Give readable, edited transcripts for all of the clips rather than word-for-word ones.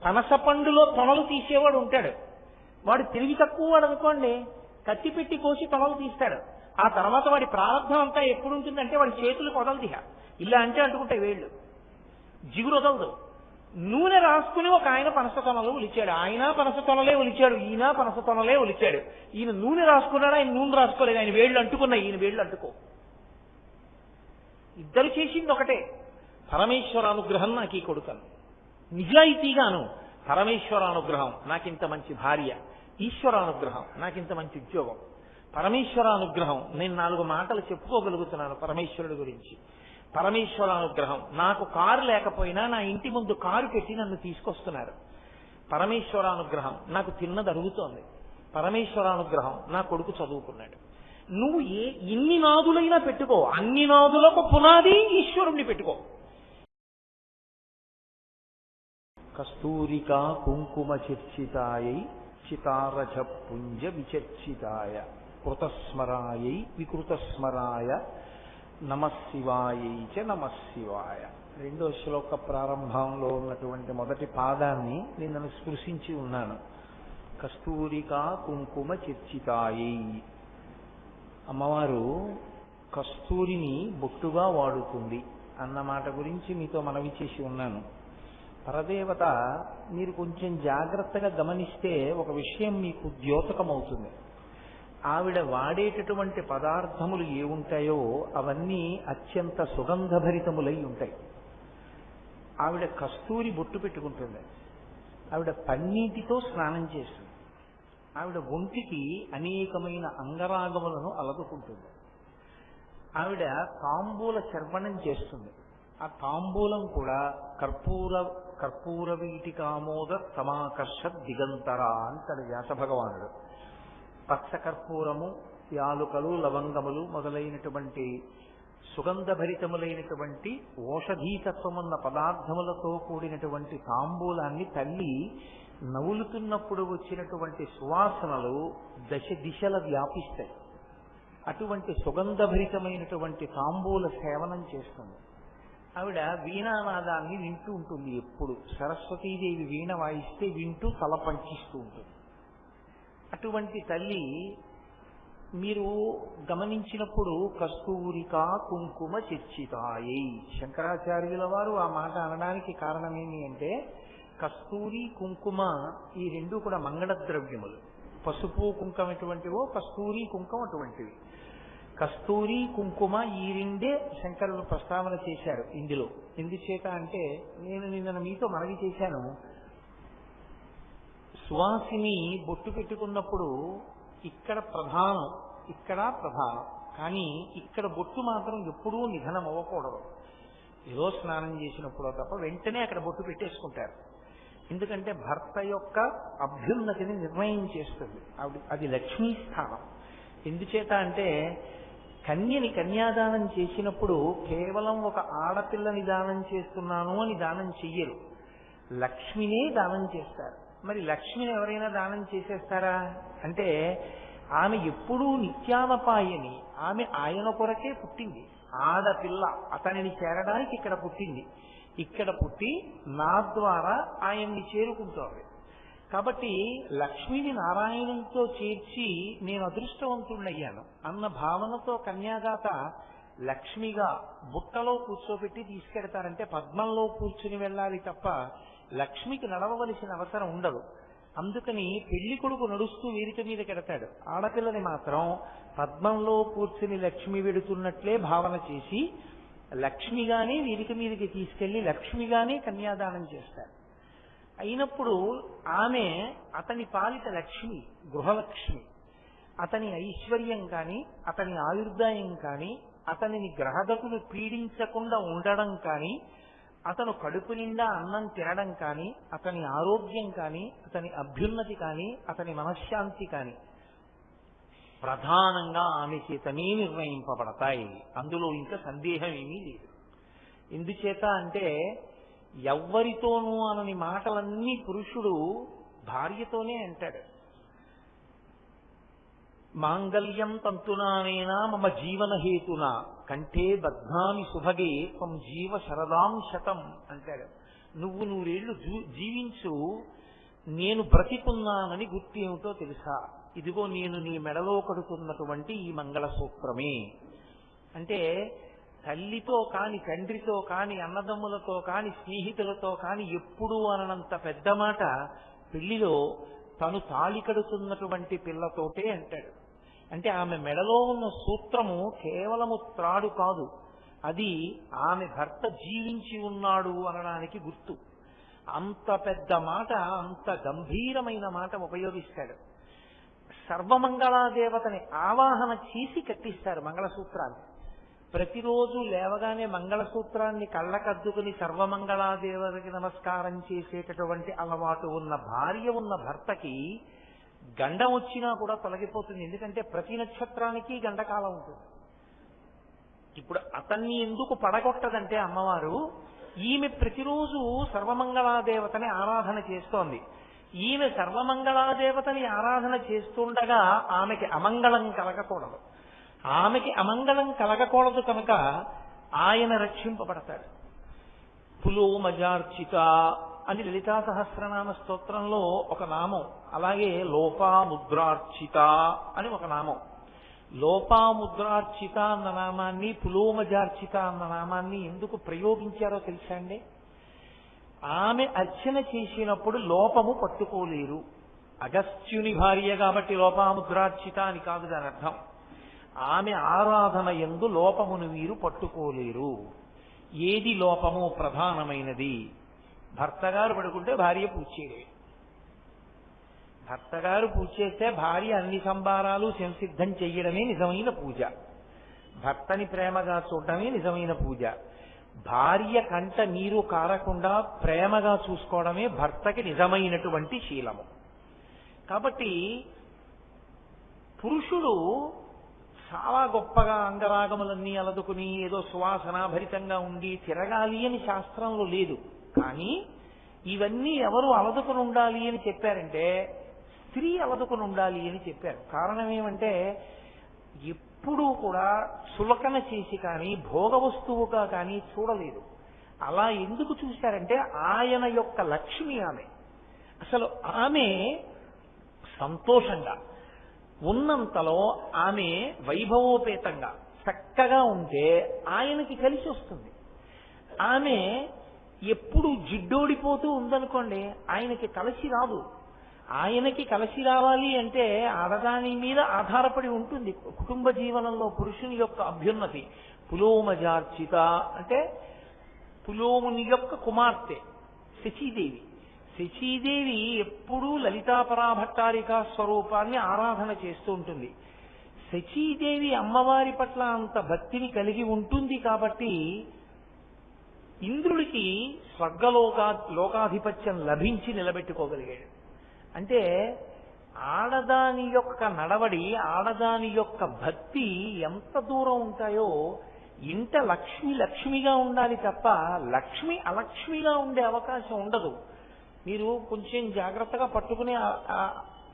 పనస పండులో తొనలు తీసేవాడు ఉంటాడు. వాడు తెలివి తక్కువ వాడు అనుకోండి, కత్తి పెట్టి కోసి తొనలు తీస్తాడు. ఆ తర్వాత వాడి ప్రారంభం అంతా ఎప్పుడు ఉంటుందంటే వాడి చేతులు వదలదిహ, ఇలా అంటే అంటుకుంటాయి వేళ్ళు, జిగురు వదలదు. నూనె రాసుకుని ఒక ఆయన పనస తొనలు ఒలిచాడు. ఆయన పనస తొనలే ఒలిచాడు, ఈయన పనస తొనలే ఒలిచాడు. ఈయన నూనె రాసుకున్నాడు, ఆయన నూనె రాసుకోలేదు. ఆయన వేళ్ళు అంటుకున్నాయి, ఈయన వేళ్ళు అంటుకో. ఇద్దరు చేసింది ఒకటే. పరమేశ్వరానుగ్రహం నాకు ఈ కొడుకను, నిజాయితీగాను పరమేశ్వరానుగ్రహం నాకింత మంచి భార్య, ఈశ్వరానుగ్రహం నాకింత మంచి ఉద్యోగం, పరమేశ్వరానుగ్రహం నేను 4 మాటలు చెప్పుకోగలుగుతున్నాను పరమేశ్వరుడి గురించి, పరమేశ్వరానుగ్రహం నాకు కారు లేకపోయినా నా ఇంటి ముందు కారు పెట్టి నన్ను తీసుకొస్తున్నారు, పరమేశ్వరానుగ్రహం నాకు తిన్నది అరుగుతోంది, పరమేశ్వరానుగ్రహం నా కొడుకు చదువుకున్నాడు. నువ్వు ఎన్ని నాదులైనా పెట్టుకో, అన్ని నాదులకు పునాది ఈశ్వరుణ్ణి పెట్టుకో. కస్తూరికా కుంకుమ చర్చితాయై చితారజ పుంజ విచర్చితాయ కృతస్మరాయై వికృతస్మరాయ నమశివాయై చ నమశివాయ. 2వ శ్లోక ప్రారంభంలో ఉన్నటువంటి మొదటి పాదాన్ని నేను స్పృశించి ఉన్నాను. కస్తూరికా కుంకుమ చర్చితాయై. అమ్మవారు కస్తూరిని బొట్టుగా వాడుతుంది అన్న మాట గురించి మీతో మనవి చేసి ఉన్నాను. పరదేవత మీరు కొంచెం జాగ్రత్తగా గమనిస్తే ఒక విషయం మీకు ద్యోతకమవుతుంది. ఆవిడ వాడేటటువంటి పదార్థములు ఏముంటాయో అవన్నీ అత్యంత సుగంధభరితములై ఉంటాయి. ఆవిడ కస్తూరి బొట్టు పెట్టుకుంటుంది, ఆవిడ పన్నీటితో స్నానం చేస్తుంది, ఆవిడ ఒంటికి అనేకమైన అంగరాగములను అలదుకుంటుంది, ఆవిడ తాంబూల చర్వణం చేస్తుంది. ఆ తాంబూలం కూడా కర్పూర వీటికామోద సమాకర్ష దిగంతరా అంటాడు వ్యాస భగవానుడు. పచ్చ కర్పూరము, యాలుకలు, లవంగములు మొదలైనటువంటి సుగంధభరితములైనటువంటి ఓషధీతత్వమున్న పదార్థములతో కూడినటువంటి తాంబూలాన్ని తల్లి నవ్వులుతున్నప్పుడు వచ్చినటువంటి సువాసనలు దశ దిశల వ్యాపిస్తాయి. అటువంటి సుగంధభరితమైనటువంటి తాంబూల సేవనం చేస్తుంది. ఆవిడ వీణానాదాన్ని వింటూ ఉంటుంది. ఎప్పుడు సరస్వతీదేవి వీణ వాయిస్తే వింటూ తల పంచిస్తూ ఉంటుంది. అటువంటి తల్లి మీరు గమనించినప్పుడు కస్తూరికా కుంకుమ చర్చితాయై. శంకరాచార్యుల వారు ఆ మాట అనడానికి కారణం ఏమి అంటే, కస్తూరి కుంకుమ ఈ 2 కూడా మంగళ ద్రవ్యములు. పసుపు కుంకుమ ఎటువంటివో కస్తూరి కుంకుమ అటువంటివి. కస్తూరి కుంకుమ ఈ 2 శంకరులు ప్రస్తావన చేశారు ఇందులో. ఎందుచేత అంటే నేను నిన్న మీతో మనవి చేశాను, సువాసిని బొట్టు పెట్టుకున్నప్పుడు ఇక్కడ ప్రధానం, ఇక్కడ ప్రధానం, కానీ ఇక్కడ బొట్టు మాత్రం ఎప్పుడూ నిధనం అవ్వకూడదు. ఏదో స్నానం చేసినప్పుడో తప్ప వెంటనే అక్కడ బొట్టు పెట్టేసుకుంటారు. ఎందుకంటే భర్త యొక్క అభ్యున్నతిని నిర్ణయం చేస్తుంది అది లక్ష్మీ స్థానం. ఎందుచేత అంటే కన్యని కన్యాదానం చేసినప్పుడు కేవలం ఒక ఆడపిల్లని దానం చేస్తున్నాను అని దానం చెయ్యరు, లక్ష్మినే దానం చేస్తారు. మరి లక్ష్మిని ఎవరైనా దానం చేసేస్తారా అంటే, ఆమె ఎప్పుడూ నిత్యానపాయని, ఆమె ఆయన కొరకే పుట్టింది. ఆడపిల్ల అతనిని చేరడానికి ఇక్కడ పుట్టింది, ఇక్కడ పుట్టి నా ద్వారా ఆయన్ని చేరుకుంటోంది. కాబట్టి లక్ష్మిని నారాయణునితో చేర్చి నేను అదృష్టవంతుడయ్యాను అన్న భావనతో కన్యాదాత లక్ష్మిగా బుట్టలో కూర్చోబెట్టి తీసుకెడతారంటే పద్మంలో కూర్చుని వెళ్ళాలి తప్ప లక్ష్మికి నడవవలసిన అవసరం ఉండదు. అందుకని పెళ్లి కొడుకు నడుస్తూ వేదిక మీద కెడతాడు, ఆడపిల్లని మాత్రం పద్మంలో కూర్చుని లక్ష్మి వెడుతున్నట్లే భావన చేసి లక్ష్మిగానే వేదిక మీదకి తీసుకెళ్లి లక్ష్మిగానే కన్యాదానం చేస్తారు. అయినప్పుడు ఆమె అతని పాలిట లక్ష్మి, గృహలక్ష్మి. అతని ఐశ్వర్యం కానీ, అతని ఆయుర్దాయం కానీ, అతనిని గ్రహగతులు పీడించకుండా ఉండడం కానీ, అతను కడుపు నిండా అన్నం తినడం కానీ, అతని ఆరోగ్యం కానీ, అతని అభ్యున్నతి కానీ, అతని మనశ్శాంతి కానీ ప్రధానంగా ఆమె చేతనే నిర్ణయింపబడతాయి. అందులో ఇంకా సందేహం ఏమీ లేదు. ఎందుచేత అంటే ఎవ్వరితోనూ అనని మాటలన్నీ పురుషుడు భార్యతోనే అంటాడు. మాంగళ్యం తంతునానేనా మమ జీవన హేతునా కంఠే బధ్నామి సుభగే త్వం జీవ శరదాం శతం అంటాడు. నువ్వు నూరేళ్లు జీవించు, నేను బ్రతికున్నానని గుర్తు ఏమిటో తెలుసా? ఇదిగో నేను నీ మెడలో కడుతున్నటువంటి ఈ మంగళసూత్రమే. అంటే తల్లితో కాని, తండ్రితో కాని, అన్నదమ్ములతో కాని, స్నేహితులతో కాని ఎప్పుడూ అననంత పెద్ద మాట పెళ్లిలో తను తాళి కడుతున్నటువంటి పిల్లతోటే అంటాడు. అంటే ఆమె మెడలో ఉన్న సూత్రము కేవలము త్రాడు కాదు, అది ఆమె భర్త జీవించి ఉన్నాడు అనడానికి గుర్తు. అంత పెద్ద మాట, అంత గంభీరమైన మాట ఉపయోగిస్తాడు. సర్వమంగళాదేవతని ఆవాహన చేసి కట్టిస్తారు మంగళసూత్రాన్ని. ప్రతిరోజు లేవగానే మంగళసూత్రాన్ని కళ్ళకద్దుకుని సర్వమంగళాదేవతకి నమస్కారం చేసేటటువంటి అలవాటు ఉన్న భార్య ఉన్న భర్తకి గండం వచ్చినా కూడా తొలగిపోతుంది. ఎందుకంటే ప్రతి నక్షత్రానికి గండకాలం ఉంటుంది. ఇప్పుడు అతన్ని ఎందుకు పడగొట్టదంటే అమ్మవారు, ఈమె ప్రతిరోజు సర్వమంగళాదేవతని ఆరాధన చేస్తోంది. ఈమె సర్వమంగళాదేవతని ఆరాధన చేస్తుండగా ఆమెకి అమంగళం కలగకూడదు. ఆమెకి అమంగళం కలగకూడదు కనుక ఆయన రక్షింపబడతాడు. పులోమజార్చిత అని లలితా సహస్రనామ స్తోత్రంలో ఒక నామం, అలాగే లోపాముద్రార్చిత అని ఒక నామం. లోపాముద్రార్చిత అన్న నామాన్ని, పులోమజార్చిత అన్న నామాన్ని ఎందుకు ప్రయోగించారో తెలుసా అండి? ఆమె అర్చన చేసినప్పుడు లోపము పట్టుకోలేరు. అగస్త్యుని భార్య కాబట్టి లోపాముద్రార్చిత అని కాదు దాని అర్థం. ఆమె ఆరాధన యందు లోపమును వీరు పట్టుకోలేరు. ఏది లోపము? ప్రధానమైనది. భర్తగారు పడుకుంటే భార్య పూజ చేయలేదు. భర్తగారు పూజ చేస్తే భార్య అన్ని సంబారాలు సంసిద్ధం చెయ్యడమే నిజమైన పూజ. భర్తని ప్రేమగా చూడటమే నిజమైన పూజ. భార్య కంట నీరు కారకుండా ప్రేమగా చూసుకోవడమే భర్తకి నిజమైనటువంటి శీలము. కాబట్టి పురుషుడు చాలా గొప్పగా అంగరాగములన్నీ అలదుకుని ఏదో సువాసనాభరితంగా ఉండి తిరగాలి అని శాస్త్రంలో లేదు. కానీ ఇవన్నీ ఎవరు అలదుకుని ఉండాలి అని చెప్పారంటే స్త్రీ అలదుకుని ఉండాలి అని చెప్పారు. కారణం ఏమంటే ఎప్పుడూ కూడా చులకన చేసి కానీ భోగ వస్తువుగా కానీ చూడలేదు. అలా ఎందుకు చూశారంటే ఆయన యొక్క లక్ష్మి ఆమె. అసలు ఆమె సంతోషంగా ఉన్నంతలో ఆమె వైభవోపేతంగా చక్కగా ఉంటే ఆయనకి కలిసి వస్తుంది. ఆమె ఎప్పుడు జిడ్డోడిపోతూ ఉందనుకోండి, ఆయనకి కలిసి రాదు. ఆయనకి కలిసి రావాలి అంటే ఆడదాని మీద ఆధారపడి ఉంటుంది కుటుంబ జీవనంలో పురుషుని యొక్క అభ్యున్నతి. పులోమజార్చిత అంటే పులోముని యొక్క కుమార్తె శచీదేవి. శచీదేవి ఎప్పుడూ లలితాపరాభట్టారిక స్వరూపాన్ని ఆరాధన చేస్తూ ఉంటుంది. శచీదేవి అమ్మవారి పట్ల అంత భక్తిని ఉంటుంది కాబట్టి ఇంద్రుడికి లోకాధిపత్యం లభించి నిలబెట్టుకోగలిగాడు. అంటే ఆడదాని యొక్క నడవడి, ఆడదాని యొక్క భక్తి ఎంత దూరం ఉంటాయో, ఇంట లక్ష్మి లక్ష్మిగా ఉండాలి తప్ప లక్ష్మి అలక్ష్మిగా ఉండే అవకాశం ఉండదు. మీరు కొంచెం జాగ్రత్తగా పట్టుకునే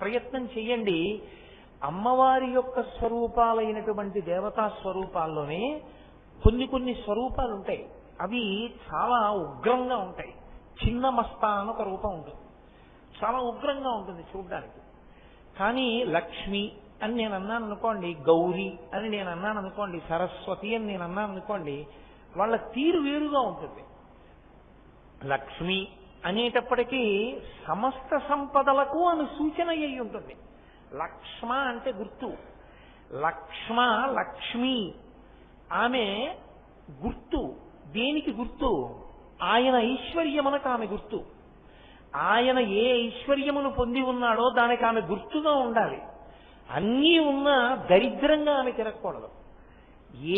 ప్రయత్నం చెయ్యండి. అమ్మవారి యొక్క స్వరూపాలైనటువంటి దేవతా స్వరూపాల్లోనే కొన్ని స్వరూపాలు ఉంటాయి. అవి చాలా ఉగ్రంగా ఉంటాయి. చిన్న మస్తా అని ఒక రూపం ఉంటుంది, చాలా ఉగ్రంగా ఉంటుంది చూడ్డానికి. కానీ లక్ష్మి అని నేను అన్నాను అనుకోండి, గౌరీ అని నేను అన్నాను అనుకోండి, సరస్వతి అని నేను అన్నాను అనుకోండి, వాళ్ళ తీరు వేరుగా ఉంటుంది. లక్ష్మి అనేటప్పటికీ సమస్త సంపదలకు ఆమె సూచన అయి ఉంటుంది. లక్ష్మ అంటే గుర్తు. లక్ష్మ లక్ష్మి ఆమె గుర్తు. దేనికి గుర్తు? ఆయన ఐశ్వర్యమునకు ఆమె గుర్తు. ఆయన ఏ ఐశ్వర్యమును పొంది ఉన్నాడో దానికి ఆమె గుర్తుగా ఉండాలి. అన్నీ ఉన్నా దరిద్రంగా ఆమె తిరగకూడదు.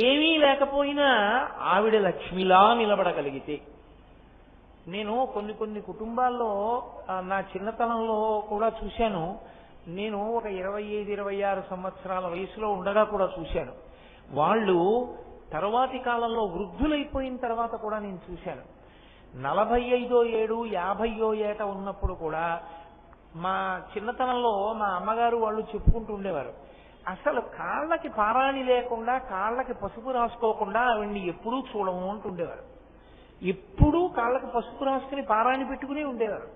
ఏమీ లేకపోయినా ఆవిడ లక్ష్మిలా నిలబడగలిగితే. నేను కొన్ని కుటుంబాల్లో నా చిన్నతనంలో కూడా చూశాను. నేను ఒక 25-26 సంవత్సరాల వయసులో ఉండగా కూడా చూశాను. వాళ్ళు తరువాతి కాలంలో వృద్ధులైపోయిన తర్వాత కూడా నేను చూశాను. 45వ ఏడు 50వ ఏట ఉన్నప్పుడు కూడా మా చిన్నతనంలో మా అమ్మగారు వాళ్ళు చెప్పుకుంటూ ఉండేవారు, అసలు కాళ్ళకి పారాణి లేకుండా, కాళ్ళకి పసుపు రాసుకోకుండా ఆవిడ్ని ఎప్పుడూ చూడము అంటుండేవారు. ఎప్పుడూ కాళ్ళకి పసుపు రాసుకుని పారాయణ పెట్టుకుని ఉండేవారు.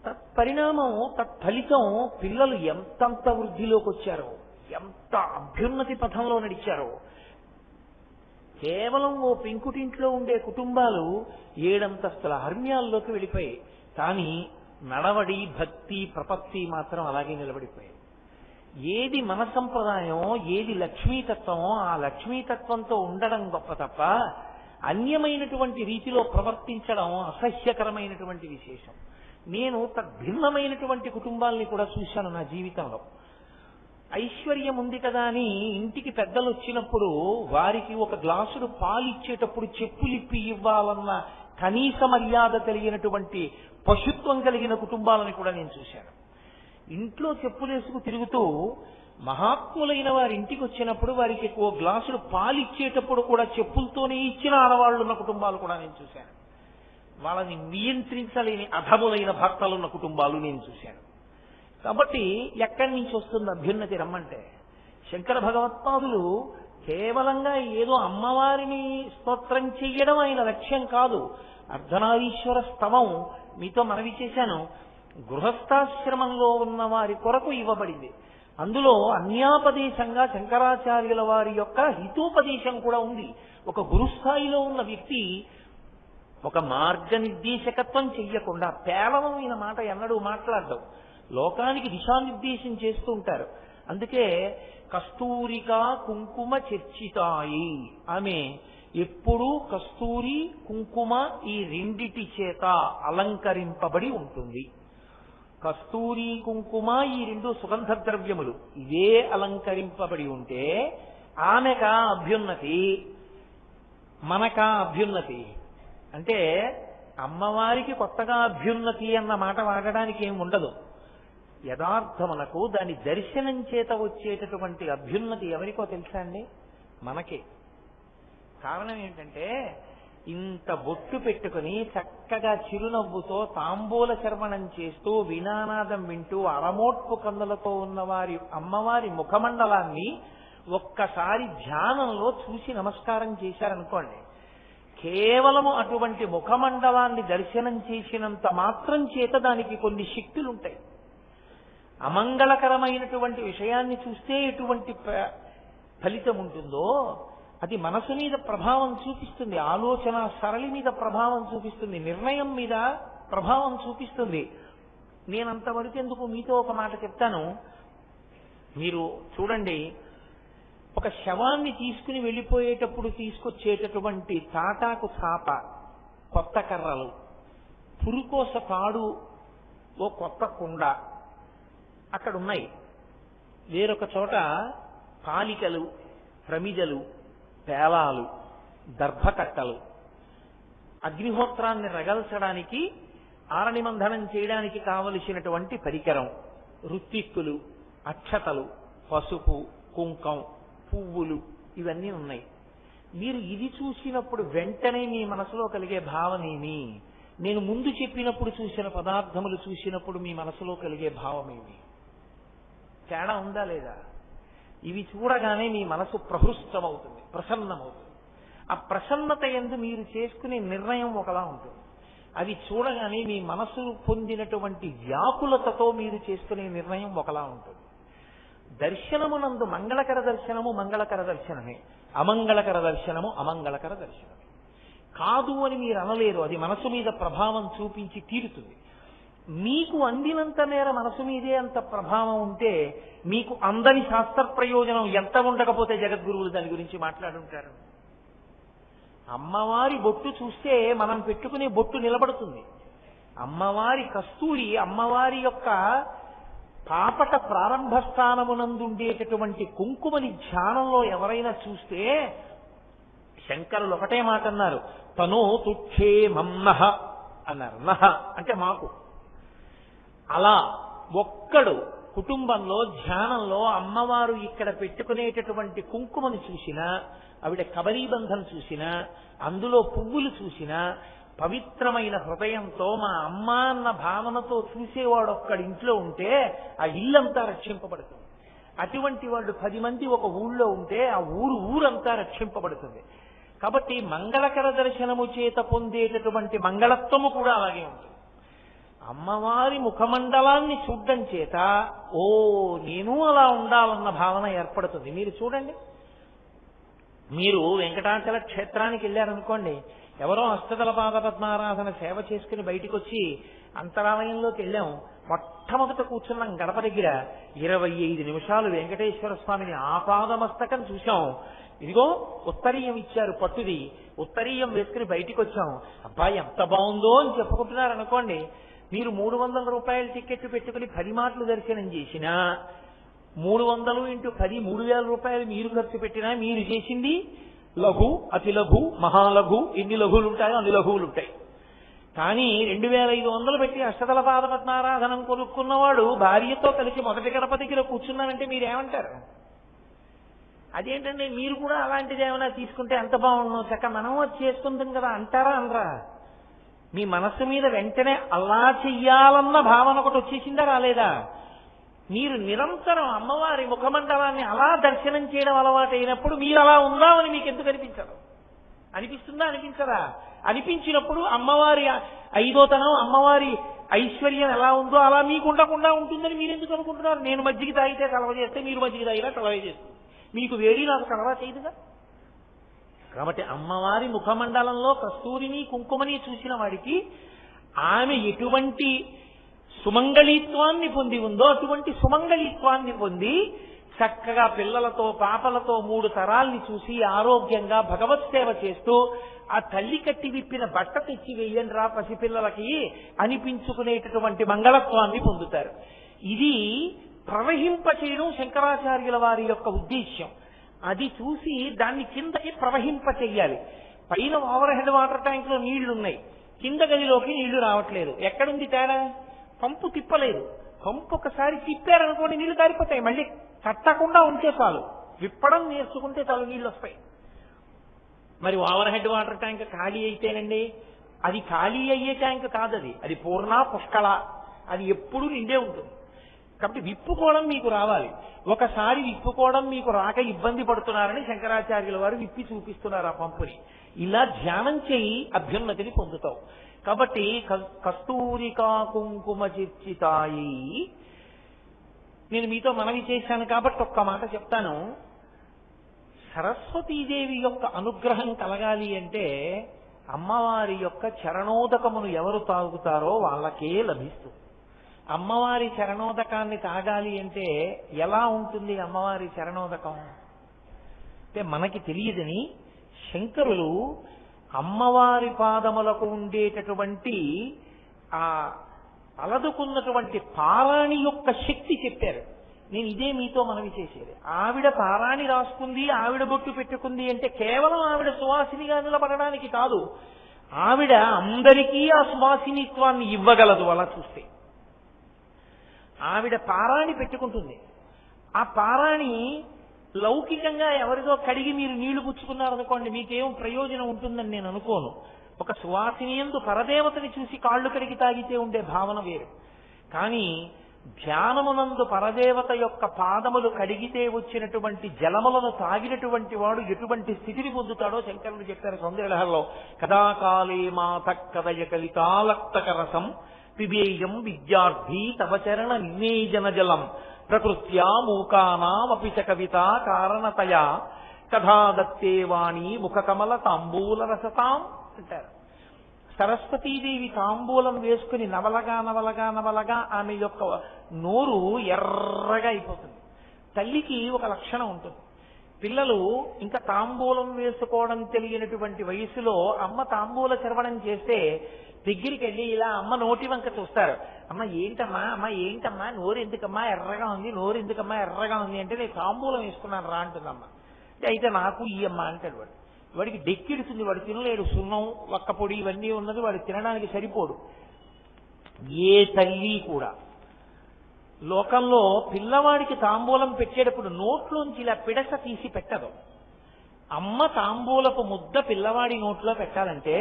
తత్పరిణామం తత్ఫలితం పిల్లలు ఎంతంత వృద్ధిలోకి వచ్చారో, ఎంత అభ్యున్నతి పథంలో నడిచారో. కేవలం ఓ పెంకుటింట్లో ఉండే కుటుంబాలు 7 అంతస్తుల హర్మ్యాల్లోకి వెళ్ళిపోయాయి. కానీ నడవడి, భక్తి, ప్రపత్తి మాత్రం అలాగే నిలబడిపోయాయి. ఏది మన సంప్రదాయం, ఏది లక్ష్మీతత్వమో ఆ లక్ష్మీతత్వంతో ఉండడం గొప్ప తప్ప అన్యమైనటువంటి రీతిలో ప్రవర్తించడం అసహ్యకరమైనటువంటి విశేషం. నేను తద్భిన్నమైనటువంటి కుటుంబాలని కూడా చూశాను నా జీవితంలో. ఐశ్వర్యం ఉంది కదా అని ఇంటికి పెద్దలు వచ్చినప్పుడు వారికి ఒక గ్లాసుడు పాలు ఇచ్చేటప్పుడు చెప్పులిప్పి ఇవ్వాలన్న కనీస మర్యాద కలిగినటువంటి పశుత్వం కలిగిన కుటుంబాలను కూడా నేను చూశాను. ఇంట్లో చెప్పులేసుకు తిరుగుతూ మహాత్ములైన వారి ఇంటికి వచ్చినప్పుడు వారికి ఓ గ్లాసుడు పాలు ఇచ్చేటప్పుడు కూడా చెప్పులతోనే ఇచ్చిన ఆడవాళ్లున్న కుటుంబాలు కూడా నేను చూశాను. వాళ్ళని నియంత్రించలేని అధములైన భర్తలున్న కుటుంబాలు నేను చూశాను. కాబట్టి ఎక్కడి నుంచి వస్తుంది అభ్యున్నతి రమ్మంటే? శంకర భగవత్పాదులు కేవలంగా ఏదో అమ్మవారిని స్తోత్రం చెయ్యడం ఆయన లక్ష్యం కాదు. అర్ధనారీశ్వర స్తవం మీతో మనవి చేశాను, గృహస్థాశ్రమంలో ఉన్న వారి కొరకు ఇవ్వబడింది. అందులో అన్యాపదేశంగా శంకరాచార్యుల వారి యొక్క హితోపదేశం కూడా ఉంది. ఒక గురుస్థాయిలో ఉన్న వ్యక్తి ఒక మార్గనిర్దేశకత్వం చెయ్యకుండా పేలవమైన మాట ఎన్నడూ మాట్లాడడం, లోకానికి దిశానిర్దేశం చేస్తూ ఉంటారు. అందుకే కస్తూరిక కుంకుమ చర్చితాయి, ఆమె ఎప్పుడూ కస్తూరి కుంకుమ ఈ రెండిటి చేత అలంకరింపబడి ఉంటుంది. కస్తూరి కుంకుమ ఈ 2 సుగంధ ద్రవ్యములు ఇవే అలంకరింపబడి ఉంటే ఆమెకా అభ్యున్నతి, మనకా అభ్యున్నతి. అంటే అమ్మవారికి కొత్తగా అభ్యున్నతి అన్న మాట వాడడానికి ఏమి ఉండదు. యథార్థమునకు దాని దర్శనం చేత వచ్చేటటువంటి అభ్యున్నతి ఎవరికో తెలుసా అండి? మనకే. కారణం ఏంటంటే ఇంత బొట్టు పెట్టుకుని చక్కగా చిరునవ్వుతో తాంబూల చర్వణం చేస్తూ వీణానాదం వింటూ అరమోట్పు కందులతో ఉన్నవారి అమ్మవారి ముఖమండలాన్ని ఒక్కసారి ధ్యానంలో చూసి నమస్కారం చేశారనుకోండి, కేవలము అటువంటి ముఖమండలాన్ని దర్శనం చేసినంత మాత్రం చేత దానికి కొన్ని శక్తులుంటాయి. అమంగళకరమైనటువంటి విషయాన్ని చూస్తే ఎటువంటి ఫలితం ఉంటుందో అది మనసు మీద ప్రభావం చూపిస్తుంది, ఆలోచన సరళి మీద ప్రభావం చూపిస్తుంది, నిర్ణయం మీద ప్రభావం చూపిస్తుంది. నేనంతవరకు ఎందుకు మీతో ఒక మాట చెప్తాను. మీరు చూడండి, ఒక శవాన్ని తీసుకుని వెళ్ళిపోయేటప్పుడు తీసుకొచ్చేటటువంటి తాటాకు చాప, కొత్త కర్రలు, పురుకోస తాడు, ఓ కొత్త కుండ అక్కడ ఉన్నాయి. వేరొక చోట పాలికలు, ప్రమిదలు, పేలాలు, దర్భకట్టలు, అగ్నిహోత్రాన్ని రగల్చడానికి, ఆరణిమంధనం చేయడానికి కావలసినటువంటి పరికరం, రుత్తిక్కులు, అక్షతలు, పసుపు, కుంకం, పువ్వులు, ఇవన్నీ ఉన్నాయి. మీరు ఇది చూసినప్పుడు వెంటనే మీ మనసులో కలిగే భావమేమి? నేను ముందు చెప్పినప్పుడు చూసిన పదార్థములు చూసినప్పుడు మీ మనసులో కలిగే భావమేమి? తేడా ఉందా లేదా? ఇవి చూడగానే మీ మనసు ప్రహృష్టమవుతుంది, ప్రసన్నమవుతుంది. ఆ ప్రసన్నత యందు మీరు చేసుకునే నిర్ణయం ఒకలా ఉంటుంది. అవి చూడగానే మీ మనసు పొందినటువంటి వ్యాకులతతో మీరు చేసుకునే నిర్ణయం ఒకలా ఉంటుంది. దర్శనమునందు మంగళకర దర్శనము మంగళకర దర్శనమే, అమంగళకర దర్శనము అమంగళకర దర్శనమే. కాదు అని మీరు అనలేరు, అది మనసు మీద ప్రభావం చూపించి తీరుతుంది. మీకు అందినంత మేర మనసు మీదే అంత ప్రభావం ఉంటే మీకు అందని శాస్త్ర ప్రయోజనం ఎంత ఉండకపోతే జగద్గురువులు దాని గురించి మాట్లాడుంటారు. అమ్మవారి బొట్టు చూస్తే మనం పెట్టుకునే బొట్టు నిలబడుతుంది. అమ్మవారి కస్తూరి, అమ్మవారి యొక్క పాపట ప్రారంభ స్థానమునందుండేటటువంటి కుంకుమని ధ్యానంలో ఎవరైనా చూస్తే శంకరులు ఒకటే మాట అన్నారు, తనో తుక్షేమం నః అన్నారు. నః అంటే మాకు. అలా ఒక్కడు కుటుంబంలో ధ్యానంలో అమ్మవారు ఇక్కడ పెట్టుకునేటటువంటి కుంకుమని చూసినా, ఆవిడ కబరీబంధం చూసినా, అందులో పువ్వులు చూసినా, పవిత్రమైన హృదయంతో మా అమ్మ అన్న భావనతో చూసేవాడు ఒక్కడి ఇంట్లో ఉంటే ఆ ఇల్లంతా రక్షింపబడుతుంది. అటువంటి వాడు 10 మంది ఒక ఊళ్ళో ఉంటే ఆ ఊరంతా రక్షింపబడుతుంది. కాబట్టి మంగళకర దర్శనము చేత పొందేటటువంటి మంగళత్వము కూడా అలాగే ఉంటుంది. అమ్మవారి ముఖమండలాన్ని చూడడం చేత ఓ నేను అలా ఉండాలన్న భావన ఏర్పడుతుంది. మీరు చూడండి, మీరు వెంకటాచల క్షేత్రానికి వెళ్ళారనుకోండి, ఎవరో అష్టదళ పాద పద్మారాధన సేవ చేసుకుని బయటికి వచ్చి అంతరాలయంలోకి వెళ్ళాం, మొట్టమొదట కూర్చున్నాం గడప దగ్గర 25 నిమిషాలు వెంకటేశ్వర స్వామిని ఆపాదమస్తకం చూశాం. ఇదిగో ఉత్తరీయం ఇచ్చారు పట్టుది, ఉత్తరీయం వేసుకుని బయటికి వచ్చాం. అబ్బాయి ఎంత బాగుందో అని చెప్పుకుంటున్నారు అనుకోండి. మీరు 300 రూపాయల టికెట్ పెట్టుకుని 10 మాటలు దర్శనం చేసినా 300 × 10 3000 రూపాయలు మీరు ఖర్చు పెట్టినా మీరు చేసింది లఘు, అతి లఘు, మహాలఘు, ఎన్ని లఘువులు ఉంటాయో అన్ని లఘువులు ఉంటాయి. కానీ 2500 పెట్టి అష్టదళ పాద పద్మారాధనం కొనుక్కున్నవాడు భార్యతో కలిసి మొదటి గడప దగ్గర కూర్చున్నానంటే మీరేమంటారు? అదేంటంటే మీరు కూడా అలాంటిది ఏమైనా తీసుకుంటే ఎంత బాగుండు, చక్క మనం వచ్చి చేసుకుంటాం కదా అంటారా అనరా? మీ మనస్సు మీద వెంటనే అలా చెయ్యాలన్న భావన ఒకటి వచ్చేసిందా రాలేదా? మీరు నిరంతరం అమ్మవారి ముఖమండలాన్ని అలా దర్శనం చేయడం అలవాటు అయినప్పుడు మీరు అలా ఉందామని మీకు ఎందుకు అనిపించదు? అనిపిస్తుందా అనిపించదా? అనిపించినప్పుడు అమ్మవారి ఐదోతనం, అమ్మవారి ఐశ్వర్యం ఎలా ఉందో అలా మీకు ఉండకుండా ఉంటుందని మీరు ఎందుకు అనుకుంటున్నారు? నేను మజ్జిగ తాగితే కలవ చేస్తే మీరు మజ్జిగ తాగినా కలవ చేస్తుంది, మీకు వేడి నాకు కలవ చేయదుగా. కాబట్టి అమ్మవారి ముఖమండలంలో కస్తూరిని కుంకుమని చూసిన వాడికి ఆమె ఎటువంటి సుమంగళీత్వాన్ని పొంది ఉందో అటువంటి సుమంగళీత్వాన్ని పొంది చక్కగా పిల్లలతో పాపలతో 3 తరాల్ని చూసి ఆరోగ్యంగా భగవత్ సేవ చేస్తూ ఆ తల్లి కట్టి విప్పిన బట్ట తెచ్చి వెయ్యండి రా పసిపిల్లలకి అనిపించుకునేటటువంటి మంగళత్వాన్ని పొందుతారు. ఇది ప్రవహింపచేయడం శంకరాచార్యుల వారి యొక్క ఉద్దేశ్యం. అది చూసి దాన్ని కిందకి ప్రవహింప చెయ్యాలి. పైన ఓవర్ హెడ్ వాటర్ ట్యాంక్ లో నీళ్లున్నాయి, కింద గదిలోకి నీళ్లు రావట్లేదు. ఎక్కడుంది తేడా? పంపు తిప్పలేదు. పంపు ఒకసారి తిప్పారనుకోండి నీళ్లు కారిపోతాయి. మళ్ళీ కట్టకుండా ఉంటే చాలు, విప్పడం నేర్చుకుంటే చాలు నీళ్లు వస్తాయి. మరి ఓవర్ హెడ్ వాటర్ ట్యాంక్ ఖాళీ అయితేనండి, అది ఖాళీ అయ్యే ట్యాంక్ కాదు, అది పూర్ణ పుష్కళ, అది ఎప్పుడూ నిండే ఉంటుంది. కాబట్టి విప్పుకోవడం మీకు రావాలి. ఒకసారి విప్పుకోవడం మీకు రాక ఇబ్బంది పడుతున్నారని శంకరాచార్యుల వారు విప్పి చూపిస్తున్నారు ఆ పంపుని. ఇలా ధ్యానం చేయి అభ్యున్నతిని పొందుతావు. కాబట్టి కస్తూరికా కుంకుమ చిర్చితాయి. నేను మీతో మనవి చేశాను కాబట్టి ఒక్క మాట చెప్తాను. సరస్వతీదేవి యొక్క అనుగ్రహం కలగాలి అంటే అమ్మవారి యొక్క చరణోదకమును ఎవరు తాగుతారో వాళ్ళకే లభిస్తుంది. అమ్మవారి చరణోదకాన్ని తాగాలి అంటే ఎలా ఉంటుంది అమ్మవారి చరణోదకం అంటే మనకి తెలియదని శంకరులు అమ్మవారి పాదములకు ఉండేటటువంటి ఆ అలదుకున్నటువంటి పారాణి యొక్క శక్తి చెప్పారు. నేను ఇదే మీతో మనవి చేసేది. ఆవిడ పారాణి రాసుకుంది, ఆవిడ బొట్టు పెట్టుకుంది అంటే కేవలం ఆవిడ సువాసినిగా నిలబడడానికి కాదు, ఆవిడ అందరికీ ఆ సువాసినిత్వాన్ని ఇవ్వగలదు. అలా చూస్తే ఆవిడ పారాణి పెట్టుకుంటుంది. ఆ పారాణి లౌకికంగా ఎవరిదో కడిగి మీరు నీళ్లు పుచ్చుకున్నారనుకోండి మీకేం ప్రయోజనం ఉంటుందని నేను అనుకోను. ఒక సువాసినియందు పరదేవతని చూసి కాళ్ళు కడిగి తాగితే ఉండే భావన వేరు. కానీ ధ్యానమునందు పరదేవత యొక్క పాదములు కడిగితే వచ్చినటువంటి జలములను తాగినటువంటి వాడు ఎటువంటి స్థితిని పొందుతాడో శంకరుడు చెప్పారు సౌందర్యలహరిలో. కదాకాలే మాత కదయ కలితాలక్తక రసం పిబేయం విద్యార్థి తవ చరణ నివేజన జలం ప్రకృత్యా మూకానామపి చ కవిత కారణతయా కథా దత్తే వాణి ముఖకమల తాంబూల రసతాం అంటారు. సరస్వతీదేవి తాంబూలం వేసుకుని నవలగా నవలగా నవలగా ఆమె యొక్క నోరు ఎర్రగా అయిపోతుంది. తల్లికి ఒక లక్షణం ఉంటుంది. పిల్లలు ఇంకా తాంబూలం వేసుకోవడం తెలియనటువంటి వయసులో అమ్మ తాంబూల చర్వణం చేస్తే దగ్గరికి వెళ్ళి ఇలా అమ్మ నోటి వంక చూస్తారు. అమ్మ ఏంటమ్మా నోరు ఎందుకమ్మా ఎర్రగా ఉంది, నోరు ఎందుకమ్మా ఎర్రగా ఉంది అంటే నేను తాంబూలం వేసుకున్నాను రా అంటుందమ్మ. అయితే నాకు ఈ అమ్మ అంటాడు. వాడికి డెక్కిడుతుంది, వాడు తినలేడు. సున్నం వక్కపొడి ఇవన్నీ ఉన్నది, వాడు తినడానికి సరిపోడు. ఏ తల్లి కూడా లోకంలో పిల్లవాడికి తాంబూలం పెట్టేటప్పుడు నోట్లోంచి ఇలా పిడస తీసి పెట్టదు. అమ్మ తాంబూలపు ముద్ద పిల్లవాడి నోట్లో పెట్టాలంటే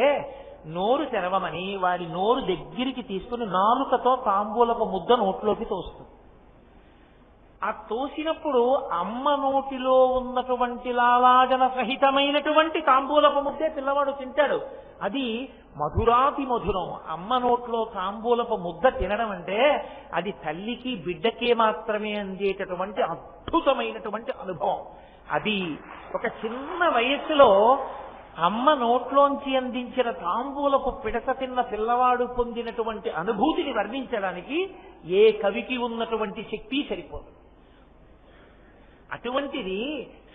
నోరు తెరవమని వాడి నోరు దగ్గరికి తీసుకుని నాలుకతో తాంబూలపు ముద్ద నోట్లోకి తోస్తుంది. ఆ తోసినప్పుడు అమ్మ నోటిలో ఉన్నటువంటి లాలాజన సహితమైనటువంటి తాంబూలపు ముద్దే పిల్లవాడు తింటాడు. అది మధురాతి మధురం. అమ్మ నోట్లో తాంబూలపు ముద్ద తినడం అంటే అది తల్లికి బిడ్డకే మాత్రమే అందేటటువంటి అద్భుతమైనటువంటి అనుభవం. అది ఒక చిన్న వయస్సులో అమ్మ నోట్లోంచి అందించిన తాంబూలపు పిడత తిన్న పిల్లవాడు పొందినటువంటి అనుభూతిని వర్ణించడానికి ఏ కవికి ఉన్నటువంటి శక్తి సరిపోదు. అటువంటిది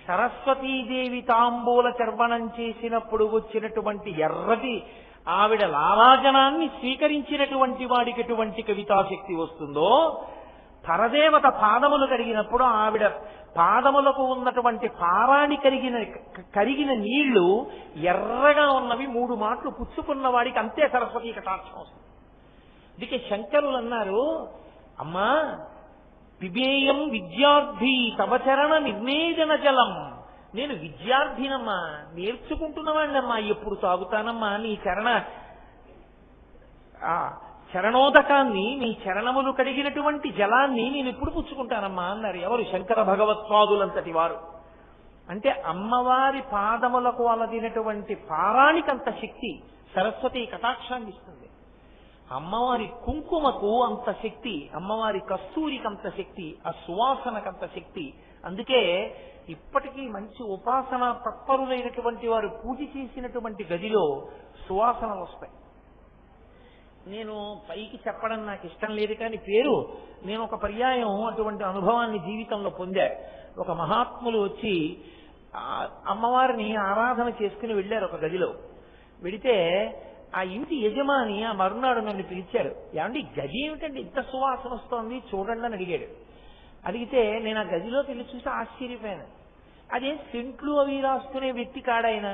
సరస్వతీదేవి తాంబూల చర్వణం చేసినప్పుడు వచ్చినటువంటి ఎర్రటి ఆవిడ లాలాజనాన్ని స్వీకరించినటువంటి వాడికి ఎటువంటి కవితాశక్తి వస్తుందో, పరదేవత పాదములు కడిగినప్పుడు ఆవిడ పాదములకు ఉన్నటువంటి పారాణి కరిగిన నీళ్లు ఎర్రగా ఉన్నవి 3 మాటలు పుచ్చుకున్న వాడికి అంతే సరస్వతీ కటాక్షం వస్తుంది. అందుకే శంకరులు అన్నారు, అమ్మా పిబేయం విద్యార్థి తవచరణ నిర్ణేజన జలం. నేను విద్యార్థినమ్మా, నేర్చుకుంటున్నవాడినమ్మా, ఎప్పుడు తాగుతానమ్మా నీ చరణోదకాన్ని, నీ చరణములు కడిగినటువంటి జలాన్ని నేను ఎప్పుడు పుచ్చుకుంటానమ్మా అన్నారు. ఎవరు? శంకర భగవత్పాదులంతటి వారు. అంటే అమ్మవారి పాదములకు అలదినటువంటి పారాణికంత శక్తి సరస్వతి కటాక్షాన్ని ఇస్తుంది. అమ్మవారి కుంకుమకు అంత శక్తి, అమ్మవారి కస్తూరికంత శక్తి, ఆ సువాసనకంత శక్తి. అందుకే ఇప్పటికీ మంచి ఉపాసన తత్పరులైనటువంటి వారు పూజ చేసినటువంటి గదిలో సువాసనలు వస్తాయి. నేను పైకి చెప్పడం నాకు ఇష్టం లేదు, కానీ నేను ఒక పర్యాయం అటువంటి అనుభవాన్ని జీవితంలో పొందా. ఒక మహాత్ములు వచ్చి అమ్మవారిని ఆరాధన చేసుకుని వెళ్ళారు ఒక గదిలో. వెడితే ఆ ఇంటి యజమాని ఆ మరునాడు నన్ను పిలిచాడు. ఏమండి గది ఏమిటండి ఇంత సువాసన వస్తోంది చూడండి అని అడిగాడు. అడిగితే నేను ఆ గదిలోకి వెళ్ళి చూసి ఆశ్చర్యపోయాను. అదే సెంట్లు అవి రాసుకునే వ్యక్తి కాడైనా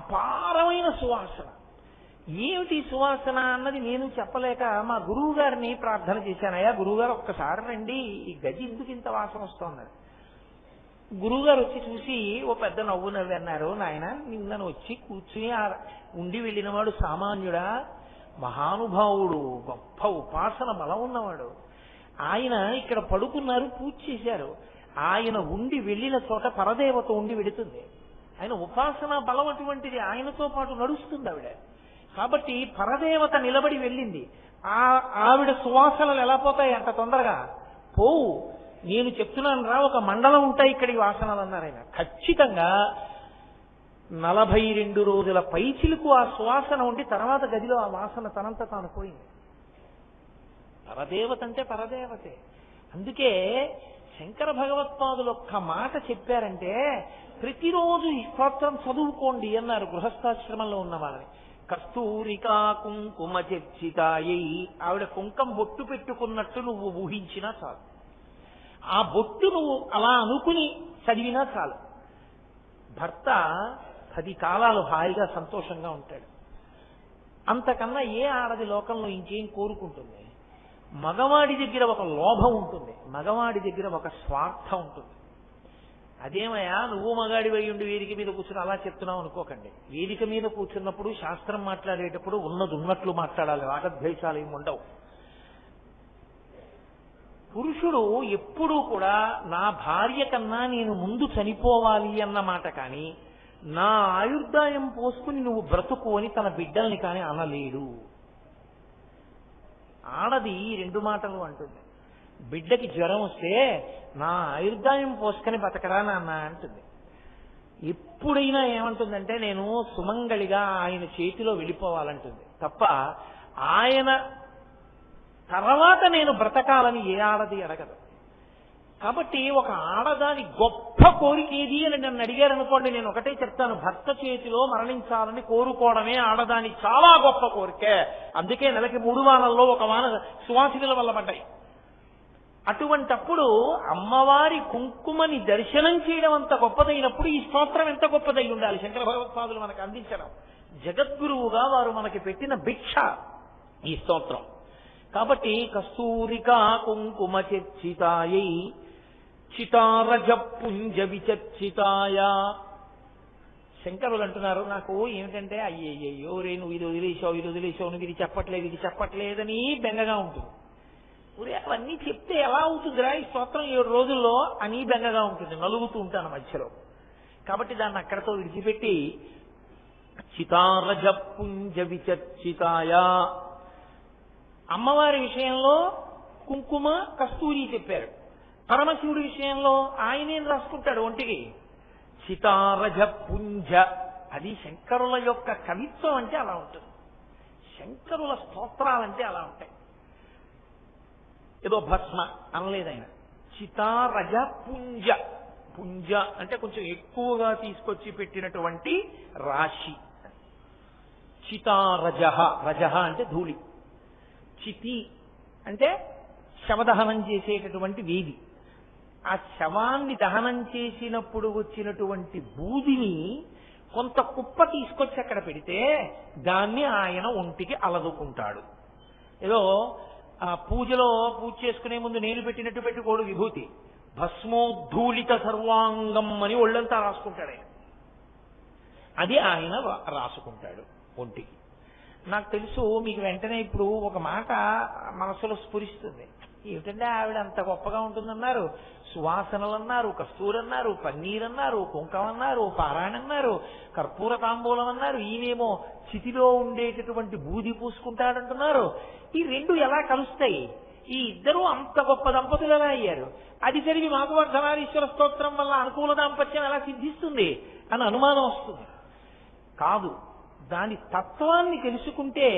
అపారమైన సువాసన. ఏమిటి సువాసన అన్నది నేను చెప్పలేక మా గురువు గారిని ప్రార్థన చేశాను. అయ్యా గురువుగారు ఒక్కసారి రండి, ఈ గది ఎందుకు ఇంత వాసన వస్తోంది. గురువుగారు వచ్చి చూసి ఓ పెద్ద నవ్వు నవ్వి అన్నారు, నాయన నిన్నను వచ్చి కూర్చుని ఉండి వెళ్ళినవాడు సామాన్యుడా, మహానుభావుడు, గొప్ప ఉపాసన బలం ఉన్నవాడు. ఆయన ఇక్కడ పడుకున్నారు, పూజ చేశారు. ఆయన ఉండి వెళ్ళిన చోట పరదేవత ఉండి వెడుతుంది. ఆయన ఉపాసన బలం అటువంటిది, ఆయనతో పాటు నడుస్తుంది ఆవిడ. కాబట్టి పరదేవత నిలబడి వెళ్ళింది. ఆవిడ సువాసనలు ఎలా పోతాయి అంత తొందరగా? పోవు. నేను చెప్తున్నాను రా, ఒక మండలం ఉంటాయి ఇక్కడి వాసనలు అన్నారు ఆయన. ఖచ్చితంగా 42 రోజుల పైచిలకు ఆ సువాసన ఉండి తర్వాత గదిలో ఆ వాసన తనంత తాను పోయింది. పరదేవత అంటే పరదేవతే. అందుకే శంకర భగవత్పాదులు ఒక్క మాట చెప్పారంటే ప్రతిరోజు ఈ స్తోత్రం చదువుకోండి అన్నారు గృహస్థాశ్రమంలో ఉన్న వాళ్ళని. కస్తూరికా కుంకుమ చర్చితాయై. ఆవిడ కుంకం బొట్టు పెట్టుకున్నట్టు నువ్వు ఊహించినా చాలు, ఆ బొట్టు నువ్వు అలా అనుకుని చదివినా చాలు, భర్త 10 కాలాలు హాయిగా సంతోషంగా ఉంటాడు. అంతకన్నా ఏ ఆడది లోకంలో ఇంకేం కోరుకుంటుంది? మగవాడి దగ్గర ఒక లోభం ఉంటుంది, మగవాడి దగ్గర ఒక స్వార్థం ఉంటుంది. అదేమయ్యా నువ్వు మగాడి ఉండి వేదిక మీద కూర్చుని అలా చెప్తున్నావు అనుకోకండి. వేదిక మీద కూర్చున్నప్పుడు శాస్త్రం మాట్లాడేటప్పుడు ఉన్నది ఉన్నట్లు మాట్లాడాలి, రాగద్వేషాలు ఏమి ఉండవు. పురుషుడు ఎప్పుడూ కూడా నా భార్య కన్నా నేను ముందు చనిపోవాలి అన్న మాట కానీ, నా ఆయుర్దాయం పోసుకుని నువ్వు బ్రతుకు అని తన బిడ్డల్ని కానీ అనలేడు. ఆడది 2 మాటలు అంటుంది. బిడ్డకి జ్వరం వస్తే నా ఆయుర్దాయం పోసుకొని బతకరా నాన్న అంటుంది. ఎప్పుడైనా ఏమంటుందంటే నేను సుమంగళిగా ఆయన చేతిలో వెళ్ళిపోవాలంటుంది తప్ప ఆయన తర్వాత నేను బ్రతకాలని ఏ ఆడది అడగదు. కాబట్టి ఒక ఆడదాని గొప్ప కోరిక ఏది అని నన్ను అడిగారు అనుకోండి, నేను ఒకటే చెప్తాను, భర్త చేతిలో మరణించాలని కోరుకోవడమే ఆడదాని చాలా గొప్ప కోరికే. అందుకే నెలకి 3 వారాల్లో ఒక వాన సువాసితుల వల్ల పడ్డాయి. అటువంటప్పుడు అమ్మవారి కుంకుమని దర్శనం చేయడం అంత గొప్పదైనప్పుడు ఈ స్తోత్రం ఎంత గొప్పదై ఉండాలి. శంకర భగవత్పాదులు మనకు అందించడం, జగద్గురువుగా వారు మనకి పెట్టిన భిక్ష ఈ స్తోత్రం. కాబట్టి కస్తూరికా కుంకుమ చర్చితాయై చితారజ పుంజ విచర్చితాయ. శంకరులు అంటున్నారు, నాకు ఏమిటంటే అయ్యయ్యో రే నువ్వు ఇది వదిలేసావు నువ్వు ఇది చెప్పట్లేదని బెంగగా ఉంటుంది. అవన్నీ చెప్తే ఎలా అవుతుందిరా ఈ స్తోత్రం 7 రోజుల్లో అని బెంగగా ఉంటుంది, నలుగుతూ ఉంటాను మధ్యలో. కాబట్టి దాన్ని అక్కడతో విడిచిపెట్టి చితారజ పుంజ విచర్చితాయ, అమ్మవారి విషయంలో కుంకుమ కస్తూరి చెప్పారు. పరమశివుడి విషయంలో ఆయనేం రాసుకుంటాడు ఒంటికి? చితారజ పుంజ. అది శంకరుల యొక్క కవిత్వం అంటే అలా ఉంటుంది, శంకరుల స్తోత్రాలంటే అలా ఉంటాయి. ఏదో భస్మ అనలేదు ఆయన, చితారజ పుంజ. పుంజ అంటే కొంచెం ఎక్కువగా తీసుకొచ్చి పెట్టినటువంటి రాశి. చితారజ, రజ అంటే ధూళి. చితి అంటే శవదహనం చేసేటటువంటి వేది. ఆ శవాన్ని దహనం చేసినప్పుడు వచ్చినటువంటి బూదిని కొంత కుప్ప తీసుకొచ్చి అక్కడ పెడితే దాన్ని ఆయన ఒంటికి అలదుకుంటాడు. ఏదో పూజలో పూజ చేసుకునే ముందు నేను పెట్టినట్టు పెట్టుకోడు విభూతి, భస్మోద్ధూళిత సర్వాంగం అని ఒళ్ళంతా రాసుకుంటాడు ఆయన. అది ఆయన రాసుకుంటాడు ఒంటికి. నాకు తెలుసు మీకు వెంటనే ఇప్పుడు ఒక మాట మనసులో స్ఫురిస్తుంది. ఏమిటంటే ఆవిడ అంత గొప్పగా ఉంటుందన్నారు, సువాసనలు అన్నారు, కస్తూరి అన్నారు, పన్నీర్ అన్నారు, కుంకం అన్నారు, పారాయణ అన్నారు, కర్పూర తాంబూలం అన్నారు, ఈయనేమో చితిలో ఉండేటటువంటి బూది పూసుకుంటాడంటున్నారు. ఈ రెండు ఎలా కలుస్తాయి? ఈ ఇద్దరూ అంత గొప్ప దంపతులు ఎలా అయ్యారు? అది జరిగి మాకు వర్ధనారీశ్వర స్తోత్రం వల్ల అనుకూల దాంపత్యం ఎలా సిద్ధిస్తుంది అని అనుమానం వస్తుంది. కాదు, దాని తత్వాన్ని తెలుసుకుంటే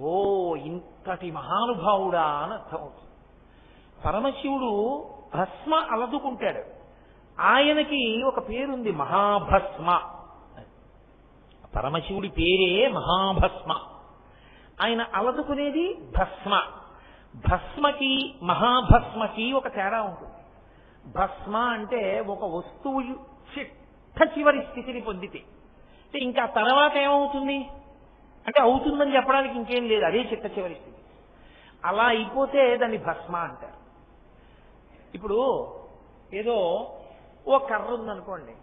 ఓ ఇంతటి మహానుభావుడా అని అర్థమవుతుంది. పరమశివుడు భస్మ అలదుకుంటాడు. ఆయనకి ఒక పేరుంది మహాభస్మ. పరమశివుడి పేరే మహాభస్మ. ఆయన అలదుకునేది భస్మ. భస్మకి మహాభస్మకి ఒక తేడా ఉంటుంది. భస్మ అంటే ఒక వస్తువు చిట్ట చివరి స్థితిని పొందితే, ఇంకా తర్వాత ఏమవుతుంది అంటే అవుతుందని చెప్పడానికి ఇంకేం లేదు, అదే చిట్ట చివరి స్థితి. అలా అయిపోతే దాన్ని భస్మ అంటారు. ఇప్పుడు ఏదో ఓ కర్ర ఉందనుకోండి,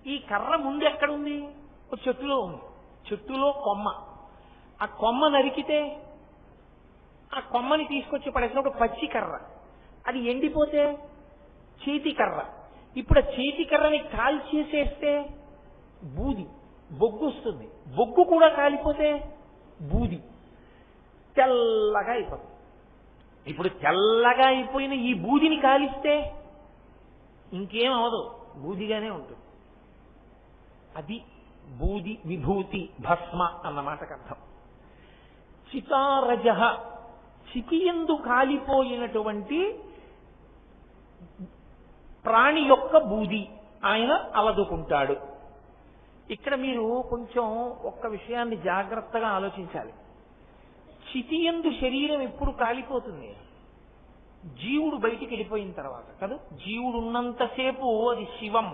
ఈ కర్ర ముందు ఎక్కడుంది? ఒక చెట్టులో ఉంది. చెట్టులో కొమ్మ. ఆ కొమ్మ నరికితే ఆ కొమ్మని తీసుకొచ్చి పడేసినప్పుడు పచ్చి కర్ర. అది ఎండిపోతే చేతి కర్ర. ఇప్పుడు ఆ చేతి కర్రని కాల్చేసేస్తే బూది, బొగ్గు వస్తుంది. బొగ్గు కూడా కాలిపోతే బూది, తెల్లగా అయిపోతుంది. ఇప్పుడు తెల్లగా అయిపోయిన ఈ బూదిని కాలిస్తే ఇంకేం అవదు, బూదిగానే ఉంటుంది. అది బూది, విభూతి, భస్మ అన్న మాటకు అర్థం. చితారజ, చితియందు కాలిపోయినటువంటి ప్రాణి యొక్క బూది ఆయన అలదుకుంటాడు. ఇక్కడ మీరు కొంచెం ఒక్క విషయాన్ని జాగ్రత్తగా ఆలోచించాలి. చితియందు శరీరం ఎప్పుడు కాలిపోతుంది? జీవుడు బయటికి వెళ్ళిపోయిన తర్వాత కదా. జీవుడు ఉన్నంతసేపు అది శివం.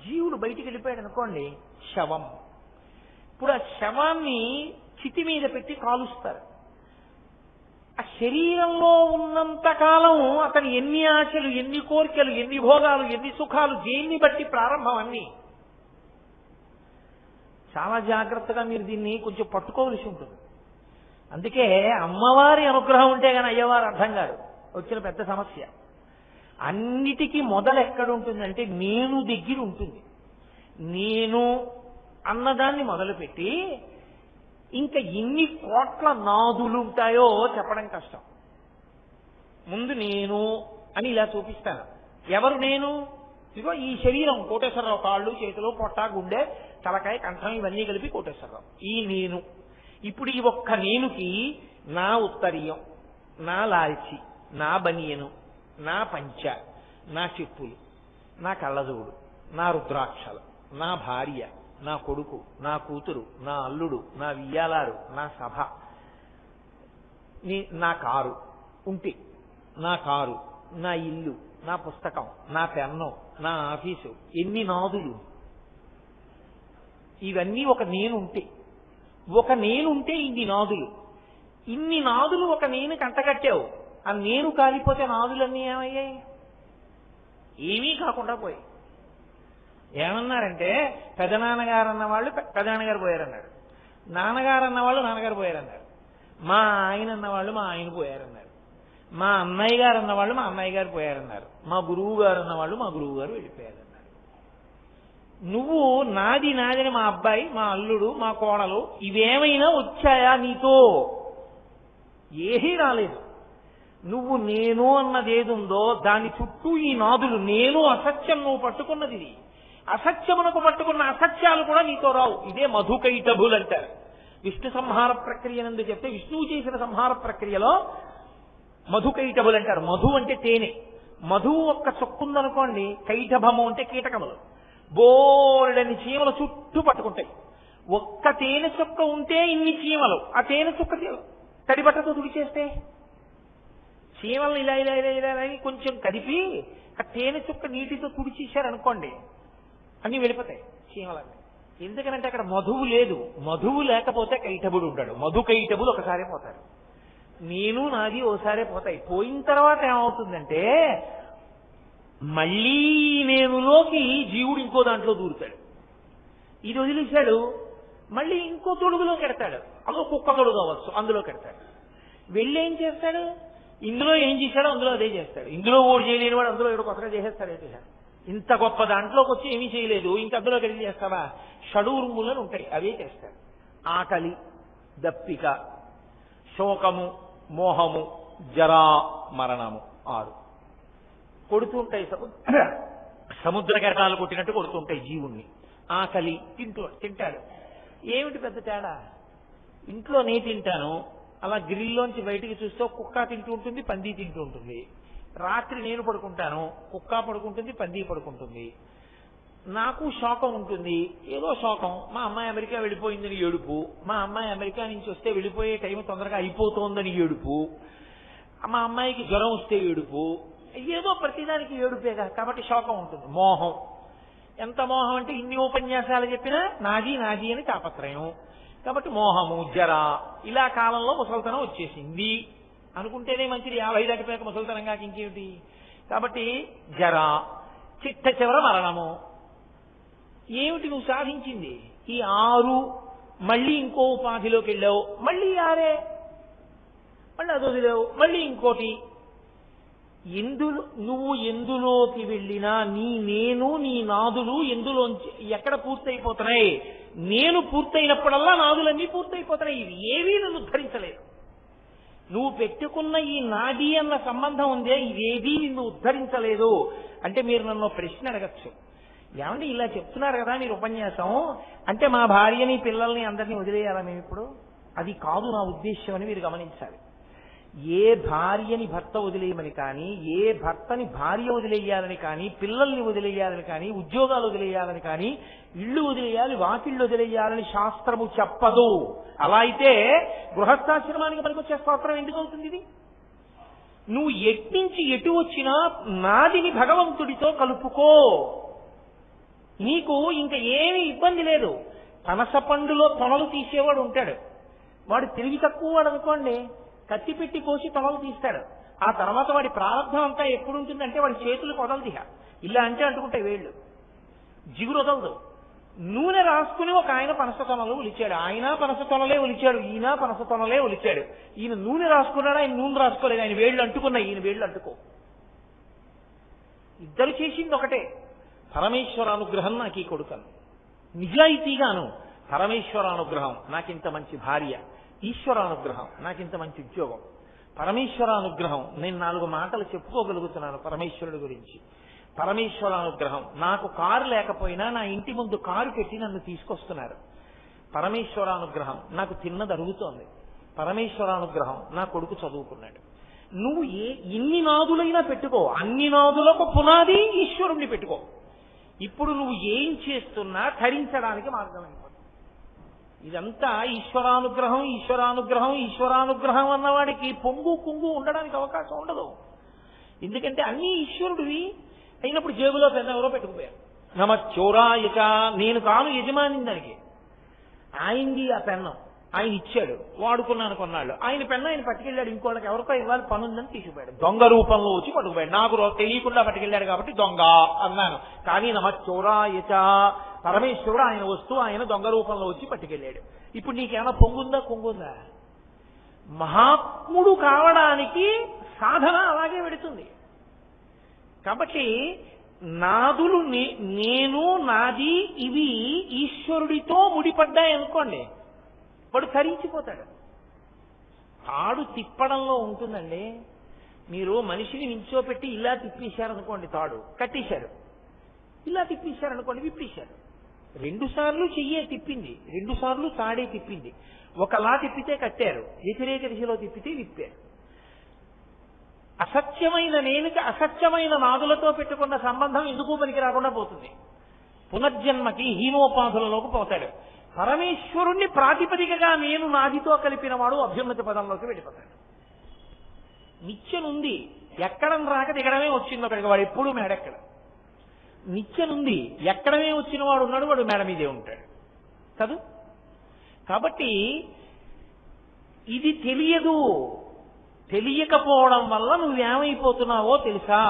జీవుడు బయటికి వెళ్ళిపోయాడు అనుకోండి, శవం. ఇప్పుడు ఆ శవాన్ని చితి మీద పెట్టి కాలుస్తారు. ఆ శరీరంలో ఉన్నంత కాలం అతను ఎన్ని ఆశలు, ఎన్ని కోరికలు, ఎన్ని భోగాలు, ఎన్ని సుఖాలు, దేన్ని బట్టి ప్రారంభం అన్ని. చాలా జాగ్రత్తగా మీరు దీన్ని కొంచెం పట్టుకోవలసి ఉంటుంది. అందుకే అమ్మవారి అనుగ్రహం ఉంటే కానీ అయ్యవారు అర్థం కాదు, వచ్చిన పెద్ద సమస్య. అన్నిటికీ మొదలు ఎక్కడుంటుందంటే నేను దగ్గర ఉంటుంది. నేను అన్నదాన్ని మొదలుపెట్టి ఇంకా ఎన్ని కోట్ల నాదులు ఉంటాయో చెప్పడం కష్టం. ముందు నేను అని ఇలా చూపిస్తాను. ఎవరు నేను? ఇదిగో ఈ శరీరం, కోటేశ్వరరావు కాళ్ళు, చేతులు, పొట్ట, గుండె, తలకాయ, కంఠం ఇవన్నీ కలిపి కోటేశ్వరరావు. ఈ నేను. ఇప్పుడు ఈ ఒక్క నేనుకి నా ఉత్తరీయం, నా లాల్చి, నా బనియను, నా పంచ, నా చెప్పులు, నా కళ్ళజోడు, నా రుద్రాక్షలు, నా భార్య, నా కొడుకు, నా కూతురు, నా అల్లుడు, నా వియ్యాలారు, నా సభ, నా కారు ఉంటే, నా కారు, నా ఇల్లు, నా పుస్తకం, నా పెన్ను, నా ఆఫీసు, ఎన్ని నాదులు. ఇవన్నీ ఒక నేనుంటే. ఒక నేనుంటే ఇన్ని నాదులు. ఇన్ని నాదులు ఒక నేను కంటగట్టావు. ఆ నేను కాలిపోతే నాదులన్నీ ఏమయ్యాయి? ఏమీ కాకుండా పోయాయి. ఏమన్నారంటే పెదనాన్నగారు అన్నవాళ్ళు పెదనాన్నగారు పోయారన్నారు, నాన్నగారు అన్నవాళ్ళు నాన్నగారు పోయారన్నారు. మా ఆయన అన్నవాళ్ళు మా ఆయన పోయారన్నారు, మా అన్నయ్య గారు అన్నవాళ్ళు మా అన్నయ్య గారు పోయారన్నారు, మా గురువు గారు అన్నవాళ్ళు మా గురువు గారు వెళ్ళిపోయారన్నారు. నువ్వు నాది నాదని మా అబ్బాయి, మా అల్లుడు, మా కోడలు ఇవేమైనా వచ్చాయా నీతో? ఏమీ రాలేదు. నువ్వు నేను అన్నది ఏదుందో దాని చుట్టూ ఈ నాదులు. నేను అసత్యం నువ్వు పట్టుకున్నది ఇది. అసత్యమునకు పట్టుకున్న అసత్యాలు కూడా నీతో రావు. ఇదే మధుకైటభులు అంటారు. విష్ణు సంహార ప్రక్రియ నందు చెప్తే విష్ణువు చేసిన సంహార ప్రక్రియలో మధుకైటభులు అంటారు. మధు అంటే తేనె. మధువు ఒక్క చొక్కుందనుకోండి, కైటభము అంటే కీటకములు. బోర్డని చీమలు చుట్టూ పట్టుకుంటాయి. ఒక్క తేనె చుక్క ఉంటే ఇన్ని చీమలు. ఆ తేనె చుక్క తడిబట్టతో తుడిచేస్తే చీమలను ఇలా ఇలా ఇలా ఇలా అని కొంచెం కదిపి ఆ తేనె చుక్క నీటితో తుడిచేశారనుకోండి, అన్ని వెళ్ళిపోతాయి చీమలన్నీ. ఎందుకనంటే అక్కడ మధువు లేదు. మధువు లేకపోతే కైటభుడు ఉంటాడు. మధు కైటభులు ఒకసారి పోతారు. నేను నాది ఓసారే పోతాయి. పోయిన తర్వాత ఏమవుతుందంటే మళ్ళీ నేనులోకి జీవుడు ఇంకో దాంట్లో దూరుతాడు. ఇది వదిలేశాడు, మళ్ళీ ఇంకో తొడుగులోకి ఎడతాడు. అదో కుక్క తొడుగు అవ్వచ్చు, అందులోకి ఎడతాడు. వెళ్ళి ఏం చేస్తాడు? ఇందులో ఏం చేశాడో అందులో అదే చేస్తాడు. ఇందులో ఓడి చేయలేని వాడు అందులో ఏదో కొత్తగా చేసేస్తాడు. అయితే ఇంత గొప్ప దాంట్లోకి వచ్చి ఏమీ చేయలేదు, ఇంక అందులోకి వెళ్ళి చేస్తావా? షడూర్ములను ఉంటాయి, అవే చేస్తాడు. ఆకలి, దప్పిక, శోకము, మోహము, జరా, మరణము 6 కొడుతుంటాయి. సముద్ర కెరటాలు కొట్టినట్టు కొడుతుంటాయి జీవుణ్ణి. ఆకలి, తింటాడు. ఏమిటి పెద్ద తేడా? ఇంట్లో నే తింటాను, అలా గ్రిల్లోంచి బయటికి చూస్తే కుక్క తింటూ ఉంటుంది, పంది తింటూ ఉంటుంది. రాత్రి నేను పడుకుంటాను, కుక్క పడుకుంటుంది, పంది పడుకుంటుంది. నాకు శోకం ఉంటుంది, ఏదో శోకం. మా అమ్మాయి అమెరికా వెళ్ళిపోయిందని ఏడుపు, మా అమ్మాయి అమెరికా నుంచి వస్తే వెళ్ళిపోయే టైం తొందరగా అయిపోతోందని ఏడుపు, మా అమ్మాయికి జ్వరం వస్తే ఏడుపు, ఏదో ప్రతిదానికి ఏడుపేగా. కాబట్టి శోకం ఉంటుంది. మోహం, ఎంత మోహం అంటే ఇన్ని ఉపన్యాసాలు చెప్పినా నాది నాది అని తాపత్రయం. కాబట్టి మోహము, జర, ఇలా కాలంలో ముసలితనం వచ్చేసింది అనుకుంటేనే మంచిది. 50 దాటిపోయాక ముసలితనం కాక ఇంకేమిటి? కాబట్టి జర, చిట్ట చివర మరణము. ఏమిటి నువ్వు సాధించింది? ఈ 6. మళ్ళీ ఇంకో ఉపాధిలోకి వెళ్ళావు, మళ్ళీ 6, మళ్ళీ అది వదిలేవు, మళ్ళీ ఇంకోటి. నువ్వు ఎందులోకి వెళ్ళినా నేను నీ నాదులు ఎందులోంచి ఎక్కడ పూర్తయిపోతున్నాయి? నేను పూర్తయినప్పుడల్లా నాదులన్నీ పూర్తయిపోతున్నాయి. ఇవి ఏవీ నన్ను ఉద్ధరించలేదు. నువ్వు పెట్టుకున్న ఈ నాది అన్న సంబంధం ఉందే, ఇవేదీ నిన్ను ఉద్ధరించలేదు. అంటే మీరు నన్ను ప్రశ్న అడగచ్చు, ఏమంటే ఇలా చెప్తున్నారు కదా మీరు ఉపన్యాసం, అంటే మా భార్యని పిల్లల్ని అందరినీ వదిలేయాలా మేము ఇప్పుడు? అది కాదు నా ఉద్దేశ్యం అని మీరు గమనించాలి. ఏ భార్యని భర్త వదిలేయమని కానీ, ఏ భర్తని భార్య వదిలేయాలని కానీ, పిల్లల్ని వదిలేయాలని కానీ, ఉద్యోగాలు వదిలేయాలని కానీ, ఇళ్ళు వదిలేయాలి, వాకిళ్ళు వదిలేయాలని శాస్త్రము చెప్పదు. అలా అయితే గృహస్థాశ్రమానికి పనికొచ్చే స్తోత్రం ఎందుకు అవుతుంది ఇది? నువ్వు ఎట్నుంచి ఎటు వచ్చినా నాదిని భగవంతుడితో కలుపుకో, నీకు ఇంకా ఏమీ ఇబ్బంది లేదు. పనస పండులో తొనలు తీసేవాడు ఉంటాడు, వాడు తెలివి తక్కువ వాడు అనుకోండి, కత్తి పెట్టి కోసి తొనలు తీస్తాడు. ఆ తర్వాత వాడి ప్రారంభం అంతా ఎప్పుడు ఉంటుందంటే వాడి చేతులు వదలదిహ, ఇలా అంటే అంటుకుంటాయి వేళ్ళు, జిగురు వదలదు. నూనె రాసుకుని ఒక ఆయన పనస తొనలు ఒలిచాడు, ఆయన పనస తొనలే ఒలిచాడు, ఈయన పనస తొనలే ఒలిచాడు. ఈయన నూనె రాసుకున్నాడు, ఆయన నూనె రాసుకోలేదు, ఆయన వేళ్ళు అంటుకున్నాయి, ఈయన వేళ్ళు అంటుకో. ఇద్దరు చేసింది ఒకటే. పరమేశ్వరానుగ్రహం నాకు ఈ కొడుకను, నిజాయితీగాను పరమేశ్వరానుగ్రహం నాకింత మంచి భార్య, ఈశ్వరానుగ్రహం నాకింత మంచి ఉద్యోగం, పరమేశ్వరానుగ్రహం నేను 4 మాటలు చెప్పుకోగలుగుతున్నాను పరమేశ్వరుడి గురించి, పరమేశ్వరానుగ్రహం నాకు కారు లేకపోయినా నా ఇంటి ముందు కారు పెట్టి నన్ను తీసుకొస్తున్నారు, పరమేశ్వరానుగ్రహం నాకు తిన్నది అరుగుతోంది, పరమేశ్వరానుగ్రహం నా కొడుకు చదువుకున్నాడు. నువ్వు ఎన్ని నాదులైనా పెట్టుకో, అన్ని నాదులకు పునాది ఈశ్వరుణ్ణి పెట్టుకో. ఇప్పుడు నువ్వు ఏం చేస్తున్నా ధరించడానికి మార్గం అయిపోతుంది. ఇదంతా ఈశ్వరానుగ్రహం, ఈశ్వరానుగ్రహం, ఈశ్వరానుగ్రహం అన్నవాడికి పొంగు కుంగు ఉండడానికి అవకాశం ఉండదు. ఎందుకంటే అన్ని ఈశ్వరుడివి అయినప్పుడు జేబులో పెద్ద ఎవరో పెట్టుకుపోయారు. నమ చోరాయక, నేను కాను యజమాని దానికి, ఆయనది ఆ పెన్నం, ఆయన ఇచ్చాడు, వాడుకున్నాను కొన్నాళ్ళు. ఆయన పెన్ను ఆయన పట్టుకెళ్ళాడు, ఇంకోళ్ళకి ఎవరికో ఇవ్వాలి పని ఉందని తీసుకుపోయాడు, దొంగ రూపంలో వచ్చి పట్టుకుపోయాడు. నాకు తెలియకుండా పట్టుకెళ్ళాడు కాబట్టి దొంగ అన్నాను. కానీ నమ చోరాయచ, పరమేశ్వరుడు ఆయన వస్తువు ఆయన దొంగ రూపంలో వచ్చి పట్టుకెళ్ళాడు. ఇప్పుడు నీకేమైనా పొంగుందా కొంగుందా? మహాత్ముడు కావడానికి సాధన అలాగే పెడుతుంది. కాబట్టి నాదులు నేను నాది ఇవి ఈశ్వరుడితో ముడిపడ్డాయి అనుకోండి, వాడు తరించిపోతాడు. తాడు తిప్పడంలో ఉంటుందండి. మీరు మనిషిని నించోపెట్టి ఇలా తిప్పేశారనుకోండి, తాడు కట్టేశారు, ఇలా తిప్పేశారనుకోండి, విప్పేశారు. 2 సార్లు చెయ్యే తిప్పింది, 2 సార్లు తాడే తిప్పింది. ఒకలా తిప్పితే కట్టారు, వ్యతిరేక దిశలో తిప్పితే విప్పారు. అసత్యమైన నేనుకి అసత్యమైన నాదులతో పెట్టుకున్న సంబంధం ఎందుకు పనికి రాకుండా పోతుంది. పునర్జన్మకి హీనోపాధులలోకి పోతాడు. పరమేశ్వరుణ్ణి ప్రాతిపదికగా నేను నాదితో కలిపిన వాడు అభ్యున్నతి పదంలోకి వెళ్ళిపోతాడు. నిత్యనుంది, ఎక్కడం రాక దిగడమే వచ్చింది ఒకడికి, వాడు ఎప్పుడూ మేడెక్కడ. నిత్యనుంది, ఎక్కడమే వచ్చిన వాడు ఉన్నాడు, వాడు మేడ మీదే ఉంటాడు కాదు. కాబట్టి ఇది తెలియకపోవడం వల్ల నువ్వేమైపోతున్నావో తెలుసా?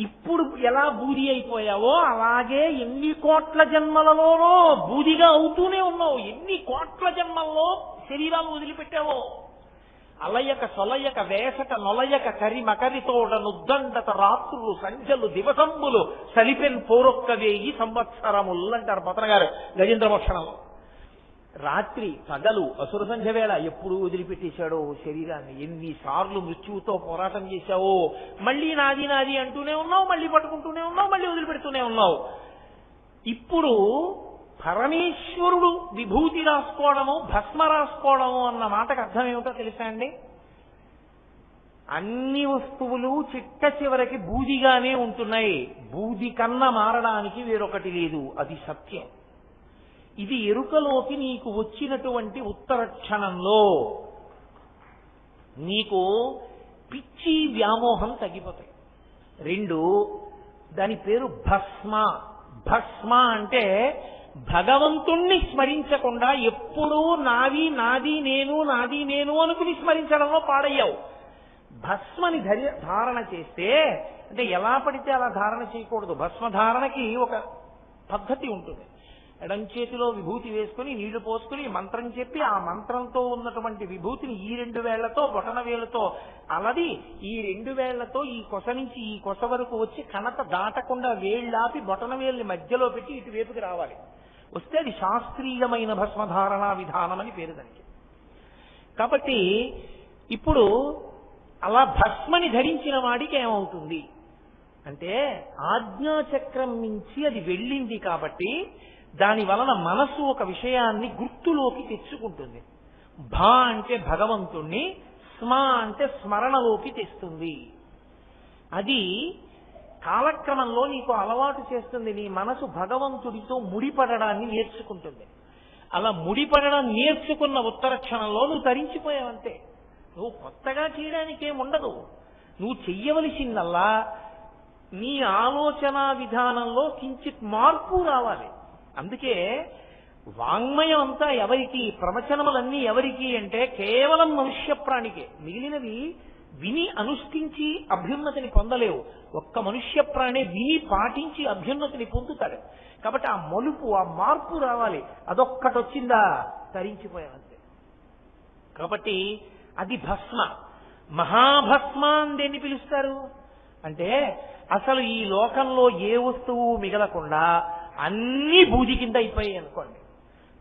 ఇప్పుడు ఎలా బూది అయిపోయావో అలాగే ఎన్ని కోట్ల జన్మలలోనో బూదిగా అవుతూనే ఉన్నావు. ఎన్ని కోట్ల జన్మల్లో శరీరాలు వదిలిపెట్టావో. అలయక సొలయక వేసక నొలయక కరి మకరితోడ నుద్దండత రాత్రులు సంధ్యలు దివసంబులు సలిపెన్ పోరొక్క 1000 సంవత్సరములు అంటారు పోతన గారు గజేంద్ర మోక్షణంలో. రాత్రి పగలు అసుర సంధ్య వేళ ఎప్పుడు వదిలిపెట్టేశాడో శరీరాన్ని. ఎన్నిసార్లు మృత్యువుతో పోరాటం చేశావో. మళ్ళీ నాది నాది అంటూనే ఉన్నావు, మళ్ళీ పట్టుకుంటూనే ఉన్నావు, మళ్ళీ వదిలిపెడుతూనే ఉన్నావు. ఇప్పుడు పరమేశ్వరుడు విభూతి రాసుకోవడము, భస్మ రాసుకోవడము అన్న మాటకు అర్థం ఏమిటో తెలుసా అండి? అన్ని వస్తువులు చిట్ట చివరికి బూదిగానే ఉంటున్నాయి. బూది కన్నా మారడానికి వేరొకటి లేదు, అది సత్యం. ఇది ఎరుకలోకి నీకు వచ్చినటువంటి ఉత్తర క్షణంలో నీకు పిచ్చి వ్యామోహం తగ్గిపోతాయి. 2, దాని పేరు భస్మ. భస్మ అంటే భగవంతుణ్ణి స్మరించకుండా ఎప్పుడూ నాది నాది నేను నాది నేను అనుకుని స్మరించడంలో పాడయ్యావు. భస్మని ధారణ చేస్తే, అంటే ఎలా పడితే అలా ధారణ చేయకూడదు. భస్మ ధారణకి ఒక పద్ధతి ఉంటుంది. ఎడం చేతిలో విభూతి వేసుకుని నీళ్లు పోసుకుని మంత్రం చెప్పి ఆ మంత్రంతో ఉన్నటువంటి విభూతిని ఈ 2 వేళ్లతో బొటన వేళ్లతో అలది ఈ 2 వేళ్లతో ఈ కొస నుంచి ఈ కొస వరకు వచ్చి కణత దాటకుండా వేళ్లాపి బొటన వేళ్ళని మధ్యలో పెట్టి ఇటువైపుకి రావాలి. వస్తే అది శాస్త్రీయమైన భస్మధారణా విధానం అని పేరు దానికి. కాబట్టి ఇప్పుడు అలా భస్మని ధరించిన వాడికి ఏమవుతుంది అంటే, ఆజ్ఞాచక్రం నుంచి అది వెళ్ళింది కాబట్టి దాని వలన మనసు ఒక విషయాన్ని గుర్తులోకి తెచ్చుకుంటుంది. భా అంటే భగవంతుణ్ణి, స్మ అంటే స్మరణలోకి తెస్తుంది. అది కాలక్రమంలో నీకు అలవాటు చేస్తుంది. నీ మనసు భగవంతుడితో ముడిపడడాన్ని నేర్చుకుంటుంది. అలా ముడిపడడం నేర్చుకున్న ఉత్తర క్షణంలో నువ్వు తరించిపోయావంతే. నువ్వు కొత్తగా చేయడానికి ఏముండదు. నువ్వు చెయ్యవలసిందల్లా నీ ఆలోచన విధానంలో కించిత్ మార్పు రావాలి. అందుకే వాంగ్మయం అంతా ఎవరికి, ప్రవచనములన్నీ ఎవరికి అంటే కేవలం మనుష్య ప్రాణికే. మిగిలినవి విని అనుష్ఠించి అభ్యున్నతిని పొందలేవు. ఒక్క మనుష్య ప్రాణి విని పాటించి అభ్యున్నతిని పొందుతాడు. కాబట్టి ఆ మలుపు, ఆ మార్పు రావాలి. అదొక్కటి వచ్చిందా తరించిపోయావంతే. కాబట్టి అది భస్మ. మహాభస్మ అని దేన్ని పిలుస్తారు అంటే, అసలు ఈ లోకంలో ఏ వస్తువు మిగలకుండా అన్ని బూది కింద అయిపోయాయి అనుకోండి.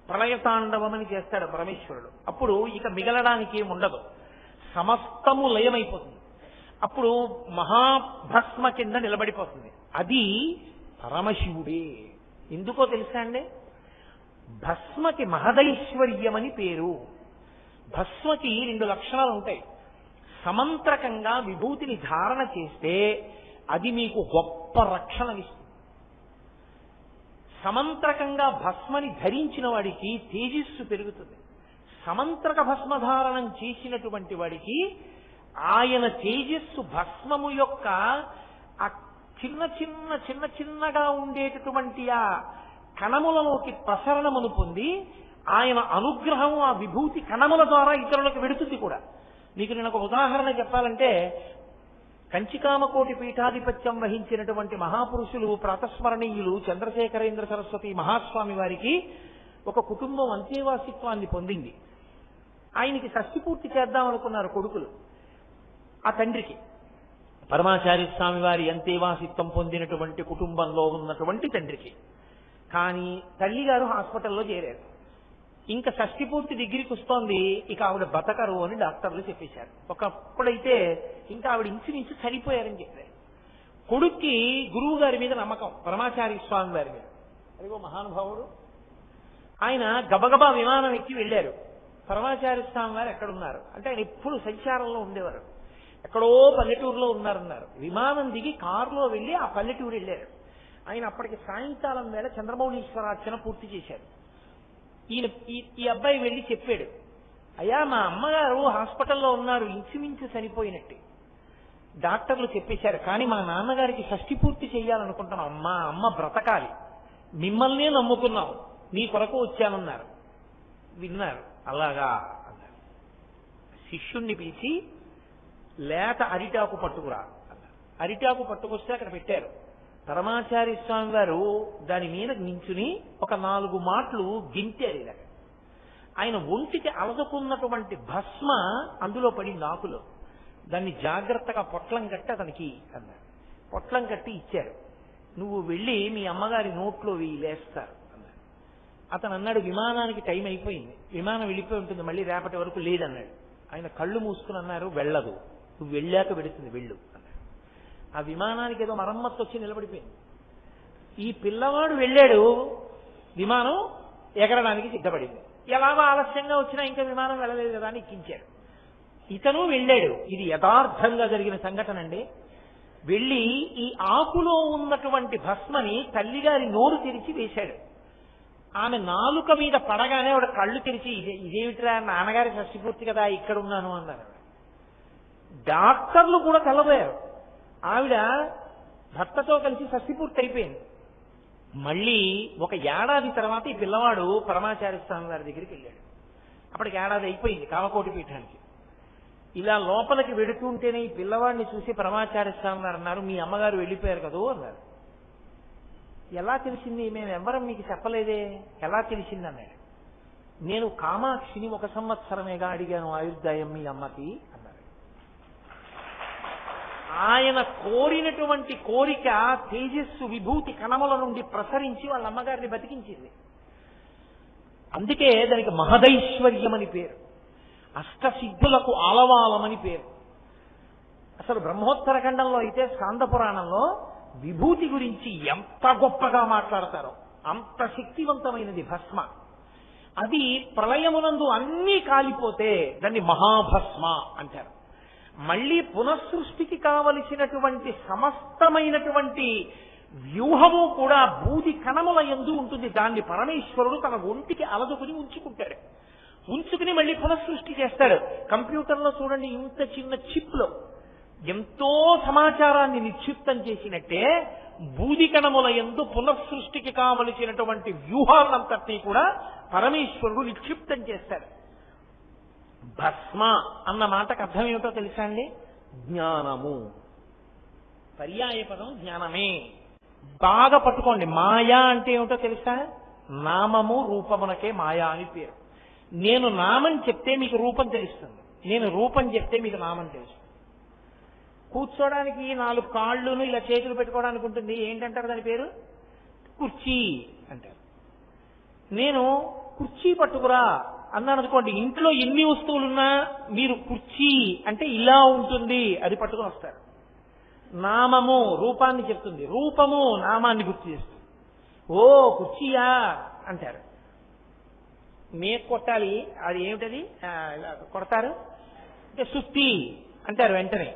ప్రళయతాండవం అని చేస్తాడు పరమేశ్వరుడు. అప్పుడు ఇక మిగలడానికి ఏముండదు, సమస్తము లయమైపోతుంది. అప్పుడు మహాభస్మ కింద నిలబడిపోతుంది. అది పరమశివుడే. ఎందుకో తెలుసా అండి? భస్మకి మహదైశ్వర్యమని పేరు. భస్మకి 2 లక్షణాలు ఉంటాయి. సమంత్రకంగా విభూతిని ధారణ చేస్తే అది మీకు గొప్ప రక్షణనిస్తుంది. సమంత్రకంగా భస్మని ధరించిన వాడికి తేజస్సు పెరుగుతుంది. సమంత్రక భస్మధారణం చేసినటువంటి వాడికి ఆయన తేజస్సు భస్మము యొక్క ఆ చిన్నగా ఉండేటటువంటి ఆ కణములలోకి ప్రసరణమును పొంది ఆయన అనుగ్రహం ఆ విభూతి కణముల ద్వారా ఇతరులకు వెడుతుంది కూడా. మీకు నేను ఒక ఉదాహరణ చెప్పాలంటే, కంచికామకోటి పీఠాధిపత్యం వహించినటువంటి మహాపురుషులు ప్రాతస్మరణీయులు చంద్రశేఖరేంద్ర సరస్వతి మహాస్వామి వారికి ఒక కుటుంబం అంతేవాసిత్వాన్ని పొందింది. ఆయనకి షష్ఠి పూర్తి చేద్దాం అనుకున్నారు కొడుకులు. ఆ తండ్రికి పరమాచార్య స్వామి వారి అంతేవాసిత్వం పొందినటువంటి కుటుంబంలో ఉన్నటువంటి తండ్రికి. కానీ తల్లిగారు హాస్పిటల్లో చేరారు. ఇంకా షష్ఠి పూర్తి దగ్గరికి వస్తోంది, ఇక ఆవిడ బతకరు అని డాక్టర్లు చెప్పేశారు. ఒకప్పుడైతే ఇంకా ఆవిడ ఇంచుమించు చనిపోయారని చెప్పారు. కొడుక్కి గురువు గారి మీద నమ్మకం, పరమాచార్య స్వామి వారి మీద. అదిగో మహానుభావుడు ఆయన గబగబా విమానం ఎక్కి వెళ్ళారు. పరమాచార్య స్వామి వారు ఎక్కడున్నారు అంటే ఆయన ఎప్పుడు సంచారంలో ఉండేవారు. ఎక్కడో పల్లెటూరులో ఉన్నారన్నారు. విమానం దిగి కారులో వెళ్ళి ఆ పల్లెటూరు వెళ్ళారు. ఆయన అప్పటికి సాయంకాలం వేళ చంద్రమౌళీశ్వరార్చన పూర్తి చేశారు. ఈ అబ్బాయి వెళ్ళి చెప్పాడు, అయ్యా మా అమ్మగారు హాస్పిటల్లో ఉన్నారు, ఇంచుమించు చనిపోయినట్టు. డాక్టర్లు చెప్పేశారు, కానీ మా నాన్నగారికి షష్ఠి పూర్తి చెయ్యాలనుకుంటున్నాం, అమ్మ బ్రతకాలి, మిమ్మల్నే నమ్ముకున్నాం, నీ కొరకు వచ్చానన్నారు. విన్నారు. అలాగా అన్నారు. శిష్యుణ్ణి పిలిచి లేత అరిటాకు పట్టుకురా అన్నారు. అరిటాకు పట్టుకొస్తే అక్కడ పెట్టారు. పరమాచార్య స్వామి వారు దాని మీద నించుని ఒక 4 మాటలు గింటారు. ఇలాగ ఆయన ఒంటికి అలదుకున్నటువంటి భస్మ అందులో పడింది ఆకులో. దాన్ని జాగ్రత్తగా పొట్లం కట్టి అతనికి అన్నారు. పొట్లం కట్టి ఇచ్చారు. నువ్వు వెళ్ళి మీ అమ్మగారి నోట్లో లేస్తారు అన్నారు. అతను అన్నాడు, విమానానికి టైం అయిపోయింది, విమానం వెళ్ళిపోయి ఉంటుంది, మళ్ళీ రేపటి వరకు లేదన్నాడు. ఆయన కళ్ళు మూసుకుని అన్నారు, వెళ్ళదు, నువ్వు వెళ్ళాక వెళుతుంది, వెళ్ళు అన్నారు. ఆ విమానానికి ఏదో మరమ్మత్తు వచ్చి నిలబడిపోయింది. ఈ పిల్లవాడు వెళ్ళాడు, విమానం ఎగరడానికి సిద్ధపడింది. ఎలాగో ఆలస్యంగా వచ్చినా ఇంకా విమానం వెళ్ళలేదు కదా అని ఎక్కించారు. ఇతను వెళ్ళాడు. ఇది యథార్థంగా జరిగిన సంఘటన అండి. వెళ్ళి ఈ ఆకులో ఉన్నటువంటి భస్మని తల్లిగారి నోరు తెరిచి వేశాడు. ఆమె నాలుక మీద పడగానే ఆవిడ కళ్ళు తెరిచి, ఇదేమిటిరా నాన్నగారి షష్ఠి పూర్తి కదా ఇక్కడ ఉన్నాను అన్నారు. డాక్టర్లు కూడా తెల్లబోయారు. ఆవిడ భర్తతో కలిసి షష్ఠి పూర్తి అయిపోయింది. మళ్ళీ 1 ఏడాది తర్వాత ఈ పిల్లవాడు పరమాచార్య స్వామి వారి దగ్గరికి వెళ్ళాడు. అప్పటికి ఏడాది అయిపోయింది కామకోటి పీఠానికి. ఇలా లోపలికి వెడుతుంటేనే ఈ పిల్లవాడిని చూసి పరమాచార్య స్వామి వారు అన్నారు, మీ అమ్మగారు వెళ్ళిపోయారు కదూ అన్నారు. ఎలా తెలిసింది? మేము ఎవ్వరం మీకు చెప్పలేదే, ఎలా తెలిసింది అన్నాడు. నేను కామాక్షిని 1 సంవత్సరమేగా అడిగాను ఆయుర్దాయం మీ అమ్మకి అన్నారు. ఆయన కోరినటువంటి కోరిక తేజస్సు విభూతి కణముల నుండి ప్రసరించి వాళ్ళ అమ్మగారిని బతికించింది. అందుకే దానికి మహదైశ్వర్యం అని పేరు, అష్టసిద్ధులకు ఆలవాలమని పేరు. అసలు బ్రహ్మోత్తర ఖండంలో అయితే స్కాంద పురాణంలో విభూతి గురించి ఎంత గొప్పగా మాట్లాడతారో అంత శక్తివంతమైనది భస్మ. అది ప్రళయమునందు అన్నీ కాలిపోతే దాన్ని మహాభస్మ అంటారు. మళ్ళీ పునఃసృష్టికి కావలసినటువంటి సమస్తమైనటువంటి వ్యూహము కూడా బూది కణముల యందు ఉంటుంది. దాన్ని పరమేశ్వరుడు తన ఒంటికి అలదుకుని ఉంచుకుంటాడు. ఉంచుకుని మళ్ళీ పునఃసృష్టి చేస్తాడు. కంప్యూటర్లో చూడండి, ఇంత చిన్న చిప్లో ఎంతో సమాచారాన్ని నిక్షిప్తం చేసినట్టే బూది కణముల యందు పునఃసృష్టికి కావలసినటువంటి వ్యూహాలంతటినీ కూడా పరమేశ్వరుడు నిక్షిప్తం చేస్తాడు. భస్మ అన్న మాటకు అర్థం ఏమిటో తెలుసా అండి? జ్ఞానము. పర్యాయ పదం జ్ఞానమే. బాగా పట్టుకోండి. మాయా అంటే ఏమిటో తెలుసా? నామము రూపమునకే మాయా అని పేరు. నేను నామం చెప్తే మీకు రూపం తెలుస్తుంది, నేను రూపం చెప్తే మీకు నామం తెలుస్తుంది. కూర్చోడానికి 4 కాళ్ళును ఇలా చేతులు పెట్టుకోవడానికి ఉంటుంది, ఏంటంటారు దాని పేరు? కుర్చీ అంటారు. నేను కుర్చీ పట్టుకురా అన్నాను అనుకోండి, ఇంట్లో ఎన్ని వస్తువులున్నా మీరు కుర్చీ అంటే ఇలా ఉంటుంది, అది పట్టుకుని వస్తారు. నామము రూపాన్ని చెప్తుంది, రూపము నామాన్ని గుర్తు చేస్తుంది. ఓ కుర్చీయా అంటారు. మేక కొట్టాలి, అది ఏమిటది కొడతారు అంటే సుత్తి అంటారు వెంటనే.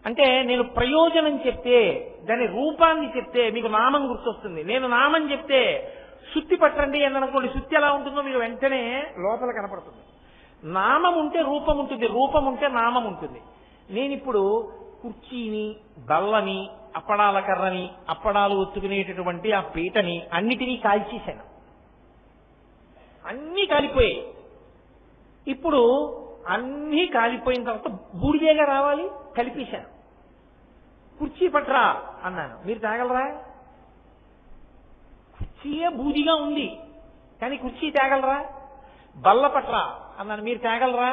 అంటే నేను ప్రయోజనం చెప్తే, దాని రూపాన్ని చెప్తే మీకు నామం గుర్తొస్తుంది. నేను నామం చెప్తే సుత్తి పట్టండి అని అనుకోండి, సుత్తి ఎలా ఉంటుందో మీరు వెంటనే లోపల కనపడుతుంది. నామం ఉంటే రూపం ఉంటుంది, రూపం ఉంటే నామం ఉంటుంది. నేను ఇప్పుడు కుర్చీని, బల్లని, అప్పడాల కర్రని, అప్పడాలు ఒత్తుకునేటటువంటి ఆ పీటని అన్నిటినీ కాల్చేశాను. అన్నీ కాలిపోయాయి. ఇప్పుడు అన్నీ కాలిపోయిన తర్వాత బూడిదేగా రావాలి, కలిపేశాను. కుర్చీ పట్రా అన్నాను, మీరు తేగలరా? కుర్చీయే బూదిగా ఉంది కానీ కుర్చీ తేగలరా? బల్ల పట్రా అన్నాను. మీరు తేగలరా?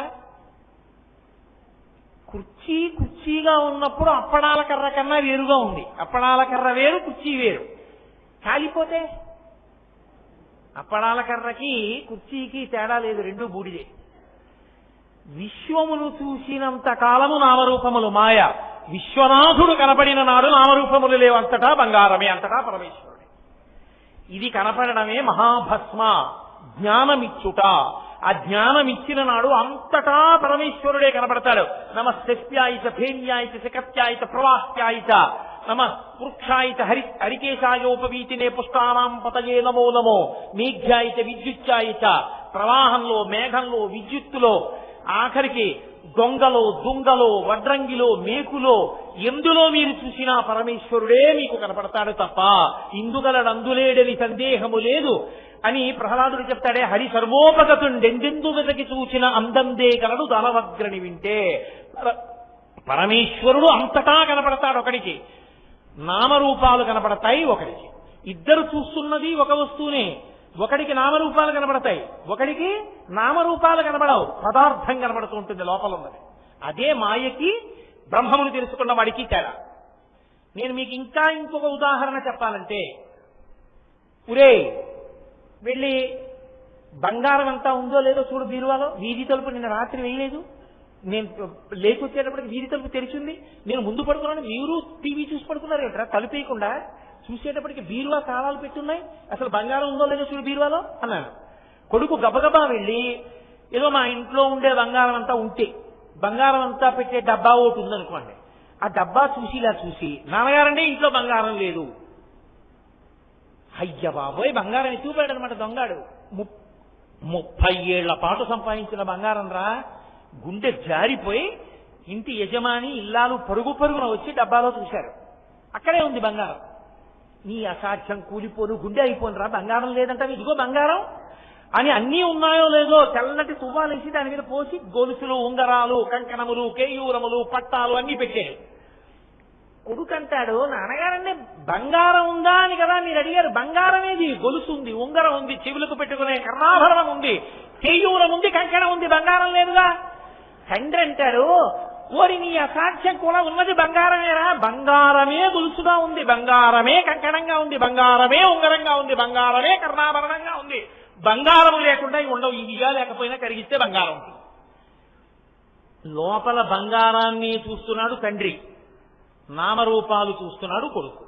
కుర్చీగా ఉన్నప్పుడు అప్పడాల కర్ర కన్నా వేరుగా ఉంది. అప్పడాల కర్ర వేరు, కుర్చీ వేరు. కాలిపోతే అప్పడాల కర్రకి కుర్చీకి తేడా లేదు, రెండు బూడిదే. విశ్వమును చూసినంత కాలము నామరూపములు మాయ. విశ్వనాథుడు కనపడిన నాడు నామరూపములు లేవంతటా బంగారమే, అంతటా పరమేశ్వరుడే. ఇది కనపడడమే మహాభస్మ, జ్ఞానమిచ్చుట. ఆ జ్ఞానమిచ్చిన నాడు అంతటా పరమేశ్వరుడే కనపడతాడు. నమస్త్యాయిత ఫేన్యాయిత శకత్యాయిత ప్రవాహ్యాయిత నమ వృక్షాయిత హరికేశాయోపవీతినే పుష్టానాం పతయే నమో నమో మేఘ్యాయిత విద్యుత్యాయిత. ప్రవాహంలో, మేఘంలో, విద్యుత్తులో, ఆఖరికి దొంగలో, దుంగలో, వడ్రంగిలో, మేకులో, ఎందులో మీరు చూసినా పరమేశ్వరుడే మీకు కనపడతాడు తప్ప ఇందుగలడందులేడని సందేహము లేదు అని ప్రహ్లాదుడు చెప్తాడే. హరి సర్వోపగతుండెందెందు వెతకి చూచిన అందందే కలడు దానవగ్రని వింటే. పరమేశ్వరుడు అంతటా కనపడతాడు ఒకడికి, నామరూపాలు కనపడతాయి ఒకడికి. ఇద్దరు చూస్తున్నది ఒక వస్తువునే, ఒకడికి నామరూపాలు కనబడతాయి, ఒకడికి నామరూపాలు కనబడవు, పదార్థం కనబడుతూ ఉంటుంది లోపల ఉన్నది. అదే మాయకి బ్రహ్మముని తెలుసుకున్న వాడికి తేడా. నేను మీకు ఇంకొక ఉదాహరణ చెప్పాలంటే, ఉరే వెళ్ళి బంగారం అంతా ఉందో లేదో చూడు బీరువాలో. వీధి తలుపు నిన్న రాత్రి వేయలేదు, నేను లేకొచ్చేటప్పటికి వీధి తలుపు తెరిచింది, నేను ముందు పడుకున్నాను, మీరు టీవీ చూసి పడుకున్నారు ఏంట్రా తలుపు వేయకుండా. చూసేటప్పటికి బీరువా తాళాలు పెట్టున్నాయి, అసలు బంగారం ఉందో లేదో చూడు బీరువాలో అన్నాను. కొడుకు గబగబా వెళ్ళి ఏదో మా ఇంట్లో ఉండే బంగారం అంతా ఉంటే, బంగారం అంతా పెట్టే డబ్బా ఒకటి ఉందనుకోండి, ఆ డబ్బా చూసి ఇలా చూసి, నాన్నగారంటే ఇంట్లో బంగారం లేదు. అయ్య బాబోయ్, బంగారం ఎత్తుకుపోయాడు అనమాట దొంగాడు. 30 ఏళ్ల పాటు సంపాదించిన బంగారం రా. గుండె జారిపోయి ఇంటి యజమాని ఇల్లాలు పరుగున వచ్చి డబ్బాలో చూశారు, అక్కడే ఉంది బంగారం. నీ అసాధ్యం, కూలిపోను, గుండె అయిపోను రా, బంగారం లేదంటే ఇదిగో బంగారం అని. అన్నీ ఉన్నాయో లేదో తెల్లటి తువ్వాలేసి దాని మీద పోసి గొలుసులు, ఉంగరాలు, కంకణములు, కేయూరములు, పట్టాలు అన్నీ పెట్టాడు. కొడుకంటాడు, నాన్నగారంటే బంగారం ఉందా అని కదా మీరు అడిగారు. బంగారం ఏది? గొలుసు ఉంది, ఉంగరం ఉంది, చెవులకు పెట్టుకునే కర్ణాభరణం ఉంది, కేయూరం ఉంది, కంకణం ఉంది, బంగారం లేదుగా. తండ్రి అంటాడు, ఓరి నీ అసాధ్యం కూడా ఉన్నది బంగారమేరా. బంగారమే గొలుసుగా ఉంది, బంగారమే కంకణంగా ఉంది, బంగారమే ఉంగరంగా ఉంది, బంగారమే కర్ణాభరణంగా ఉంది. బంగారం లేకుండా ఉండవు. ఇదిగా లేకపోయినా కరిగిస్తే బంగారం ఉంటుంది. లోపల బంగారాన్ని చూస్తున్నాడు తండ్రి, నామరూపాలు చూస్తున్నాడు కొడుకు.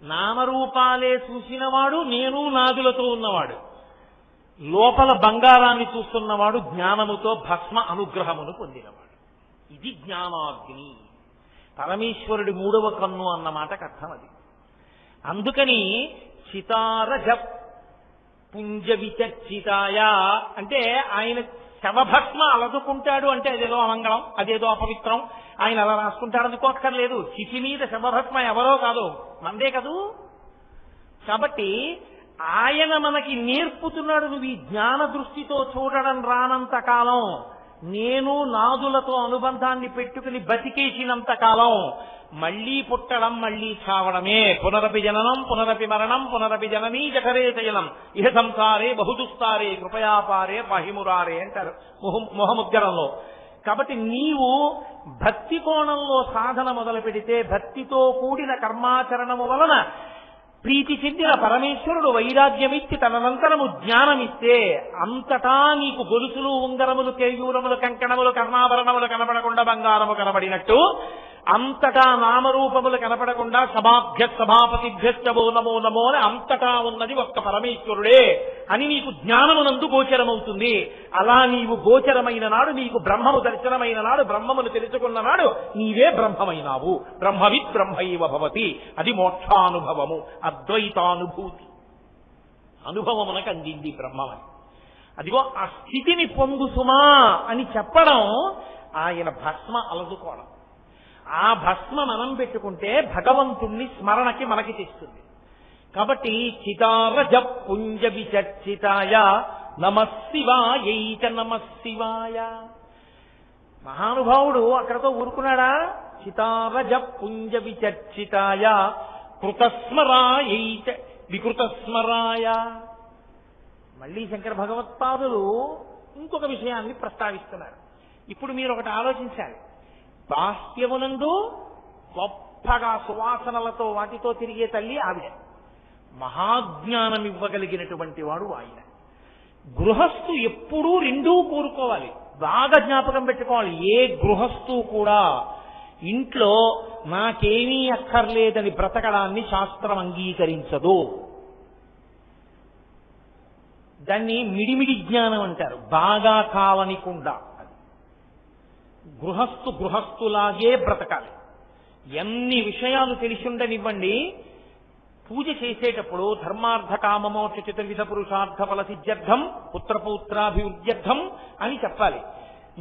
నామరూపాలే చూసినవాడు నేను నాదులతో ఉన్నవాడు, లోపల బంగారాన్ని చూస్తున్నవాడు జ్ఞానముతో భస్మ అనుగ్రహమును పొందినవాడు. ఇది జ్ఞానాగ్ని, పరమేశ్వరుడి 3వ కన్ను అన్న మాటకు అర్థం అది. అందుకని చితారజ పుంజ విచర్చితాయ అంటే ఆయన శవభస్మ అలదుకుంటాడు అంటే అదేదో అమంగళం, అదేదో అపవిత్రం, ఆయన అలా రాసుకుంటాడు అనుకోక్కర్లేదు. చితి మీద శవభస్మ ఎవరో కాదు, మందే కదూ. కాబట్టి ఆయన మనకి నేర్పుతున్నాడు, నువ్వు ఈ జ్ఞాన దృష్టితో చూడడం రానంత కాలం, నేను నాదులతో అనుబంధాన్ని పెట్టుకుని బతికేసినంత కాలం మళ్లీ పుట్టడం మళ్లీ చావడమే. పునరపి జననం పునరపి మరణం పునరపి జననీ జఠరే శయనం ఇహ సంసారే బహుదుస్తారే కృపయాపారే మహిమురారే అంటారు మొహముద్గరంలో. కాబట్టి నీవు భక్తి కోణంలో సాధన మొదలు పెడితే, భక్తితో కూడిన కర్మాచరణము వలన ప్రీతి చెందిన పరమేశ్వరుడు వైరాగ్యమిచ్చి తదనంతరము జ్ఞానమిస్తే, అంతటా నీకు గొలుసులు, ఉంగరములు, కేయూరములు, కంకణములు, కర్ణాభరణములు కనపడకుండా బంగారము కనబడినట్టు, అంతటా నామరూపములు కనపడకుండా సభాభ్య సభాపతిభ్యశ్చవో నమో నమో అని అంతటా ఉన్నది ఒక్క పరమేశ్వరుడే అని నీకు జ్ఞానమునందు గోచరమవుతుంది. అలా నీవు గోచరమైన నాడు, నీకు బ్రహ్మము దర్శనమైన నాడు, బ్రహ్మమును తెలుసుకున్న నాడు నీవే బ్రహ్మమైనావు. బ్రహ్మవిత్ బ్రహ్మైవ భవతి. అది మోక్షానుభవము, అద్వైతానుభూతి. అనుభవమునకు అందింది బ్రహ్మమని. అదిగో ఆ స్థితిని పొందు సుమా అని చెప్పడం ఆయన భస్మ అలదుకోవడం. ఆ భస్మ మనం పెట్టుకుంటే భగవంతుణ్ణి స్మరణకి మనకి తెస్తుంది. కాబట్టి చితారజ పుంజ విచర్చితాయ నమశివాయైత నమశివాయ. మహానుభావుడు అక్కడతో ఊరుకున్నాడా? చితారజ పుంజ విచర్చితాయ కృతస్మరాయైత వికృతస్మరాయ. మళ్ళీ శంకర భగవత్పాదులు ఇంకొక విషయాన్ని ప్రస్తావిస్తున్నారు. ఇప్పుడు మీరు ఒకటి ఆలోచించాలి. బాహ్యమునందు గొప్పగా సువాసనలతో వాటితో తిరిగే తల్లి ఆవిడ. మహాజ్ఞానం ఇవ్వగలిగినటువంటి వాడు ఆయన. గృహస్థు ఎప్పుడూ రెండూ కోరుకోవాలి. బాగా జ్ఞాపకం పెట్టుకోవాలి. ఏ గృహస్థు కూడా ఇంట్లో నాకేమీ అక్కర్లేదని బ్రతకడాన్ని శాస్త్రం అంగీకరించదు. దాన్ని మిడిమిడి జ్ఞానం అంటారు. బాగా కావనికుండా గృహస్థులాగే బ్రతకాలి. ఎన్ని విషయాలు తెలిసి ఉండనివ్వండి, పూజ చేసేటప్పుడు ధర్మార్థ కామమోక్ష చతుర్విధ పురుషార్థ ఫల సిద్ధ్యర్థం పుత్రపౌత్రాభివృద్ధ్యర్థం అని చెప్పాలి.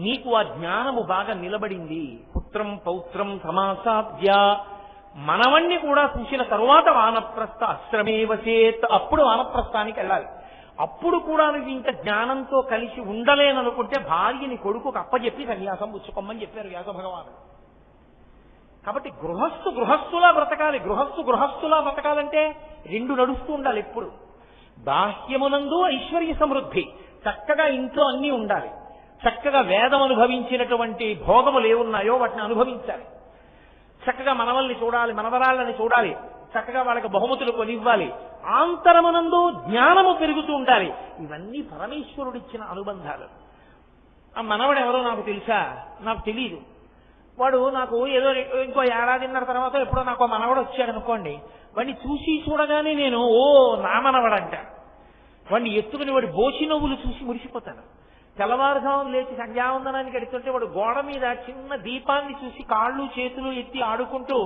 నీకు ఆ జ్ఞానము బాగా నిలబడింది. పుత్రం పౌత్రం సమాసాద్య, మనవణ్ణి కూడా చూసిన తరువాత వానప్రస్థ ఆశ్రమేవసేత్, అప్పుడు వానప్రస్థానికి వెళ్ళాలి. అప్పుడు కూడా నువ్వు ఇంకా జ్ఞానంతో కలిసి ఉండలేననుకుంటే భార్యని కొడుకుకు అప్పచెప్పి సన్యాసం పుచ్చుకోమని చెప్పారు వ్యాస భగవానుడు. కాబట్టి గృహస్థులా బ్రతకాలి. గృహస్థులా బ్రతకాలంటే రెండు నడుస్తూ ఉండాలి ఎప్పుడు. బాహ్యమునందు ఐశ్వర్య సమృద్ధి, చక్కగా ఇంట్లో అన్నీ ఉండాలి. చక్కగా వేదం అనుభవించినటువంటి భోగములు ఏమున్నాయో వాటిని అనుభవించాలి. చక్కగా మనవల్ని చూడాలి, మనవరాళ్ళని చూడాలి, చక్కగా వాళ్ళకి బహుమతులు కొనివ్వాలి. ఆంతరమునందు జ్ఞానము పెరుగుతూ ఉండాలి. ఇవన్నీ పరమేశ్వరుడిచ్చిన అనుబంధాలు. ఆ మనవడు ఎవరో నాకు తెలుసా? నాకు తెలియదు. వాడు నాకు ఏదో ఇంకో ఏడాదిన్నర తర్వాత ఎప్పుడో నాకు మనవడు వచ్చాడు అనుకోండి, వాడిని చూసి చూడగానే నేను నా మనవడంట. వాడిని ఎత్తుకుని వాడి బోచి నవ్వులు చూసి మురిసిపోతాను. తెల్లవారుజాము లేచి సంధ్యావందనానికి ఎడుతుంటే వాడు గోడ మీద చిన్న దీపాన్ని చూసి కాళ్ళు చేతులు ఎత్తి ఆడుకుంటూ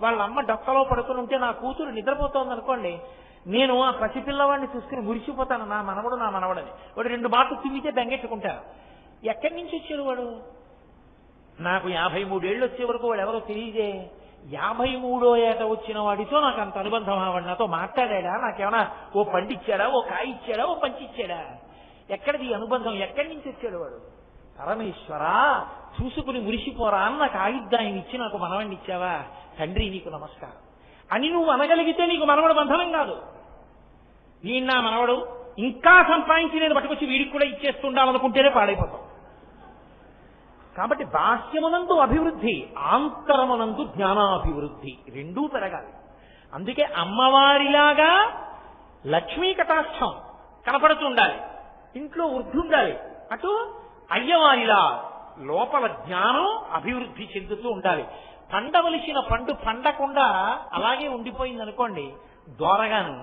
వాళ్ళ అమ్మ డొక్కలో పడుకుని ఉంటే నా కూతురు నిద్రపోతోంది అనుకోండి, నేను ఆ పసిపిల్లవాడిని చూసుకుని మురిసిపోతాను. నా మనవడని. వాడు 2 మాటలు తుమ్మితే బెంగెట్టుకుంటాను. ఎక్కడి నుంచి వచ్చాడు వాడు? నాకు 53 ఏళ్ళు వచ్చే వరకు వాడు ఎవరో తెలియదే. 53వ ఏట వచ్చిన వాడితో నాకు అంత అనుబంధం. వాడు నాతో మాట్లాడా? నాకేమైనా ఓ పండిచ్చాడా, ఓ కాయ ఇచ్చాడా, ఓ పంచిచ్చాడా? ఎక్కడిది అనుబంధం? ఎక్కడి నుంచి వచ్చాడు వాడు? పరమేశ్వరా, చూసుకుని మురిసిపోరా అని నాకు ఆయుద్ధాయం ఇచ్చి నాకు మనవణ్ణి ఇచ్చావా? తండ్రి నీకు నమస్కారం అని నువ్వు అనగలిగితే నీకు మనవడు బంధనం కాదు. వీడు నా మనవడు, ఇంకా సంపాదించి నేను పట్టుకొచ్చి వీడికి కూడా ఇచ్చేస్తుండాలనుకుంటేనే పాడైపోతాం. కాబట్టి బాహ్యమునందు అభివృద్ధి, ఆంతరమునందు జ్ఞానాభివృద్ధి రెండూ పెరగాలి. అందుకే అమ్మవారిలాగా లక్ష్మీ కటాక్షం కనపడుతుండాలి, ఇంట్లో వృద్ధి ఉండాలి. అటు అయ్యవారిలా లోపల జ్ఞానం అభివృద్ధి చెందుతూ ఉండాలి. పండవలసిన పండు పండకుండా అలాగే ఉండిపోయింది అనుకోండి దోరగాను,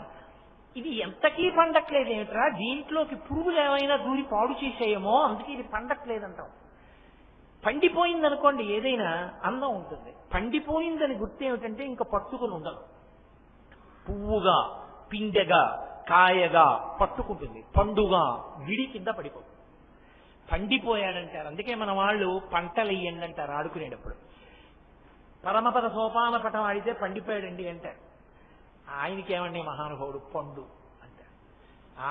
ఇది ఎంతకీ పండట్లేదేమిట్రా, దీంట్లోకి పురుగులు ఏమైనా దూరి పాడు చేసేయేమో అందుకే ఇది పండట్లేదంటాం. పండిపోయిందనుకోండి ఏదైనా అందం ఉంటుంది. పండిపోయిందని గుర్తు ఏమిటంటే ఇంకా పట్టుకుని ఉండదు. పువ్వుగా, పిండెగా, కాయగా పట్టుకుంటుంది, పండుగా విడి కింద పడిపోతుంది. పండిపోయాడంటారు. అందుకే మన వాళ్ళు పంటలు వెయ్యండి అంటారు ఆడుకునేటప్పుడు. పరమపద సోపాన పటం ఆడితే పండిపోయాడండి అంటారు. ఆయనకేమండి మహానుభావుడు పండు అంటారు.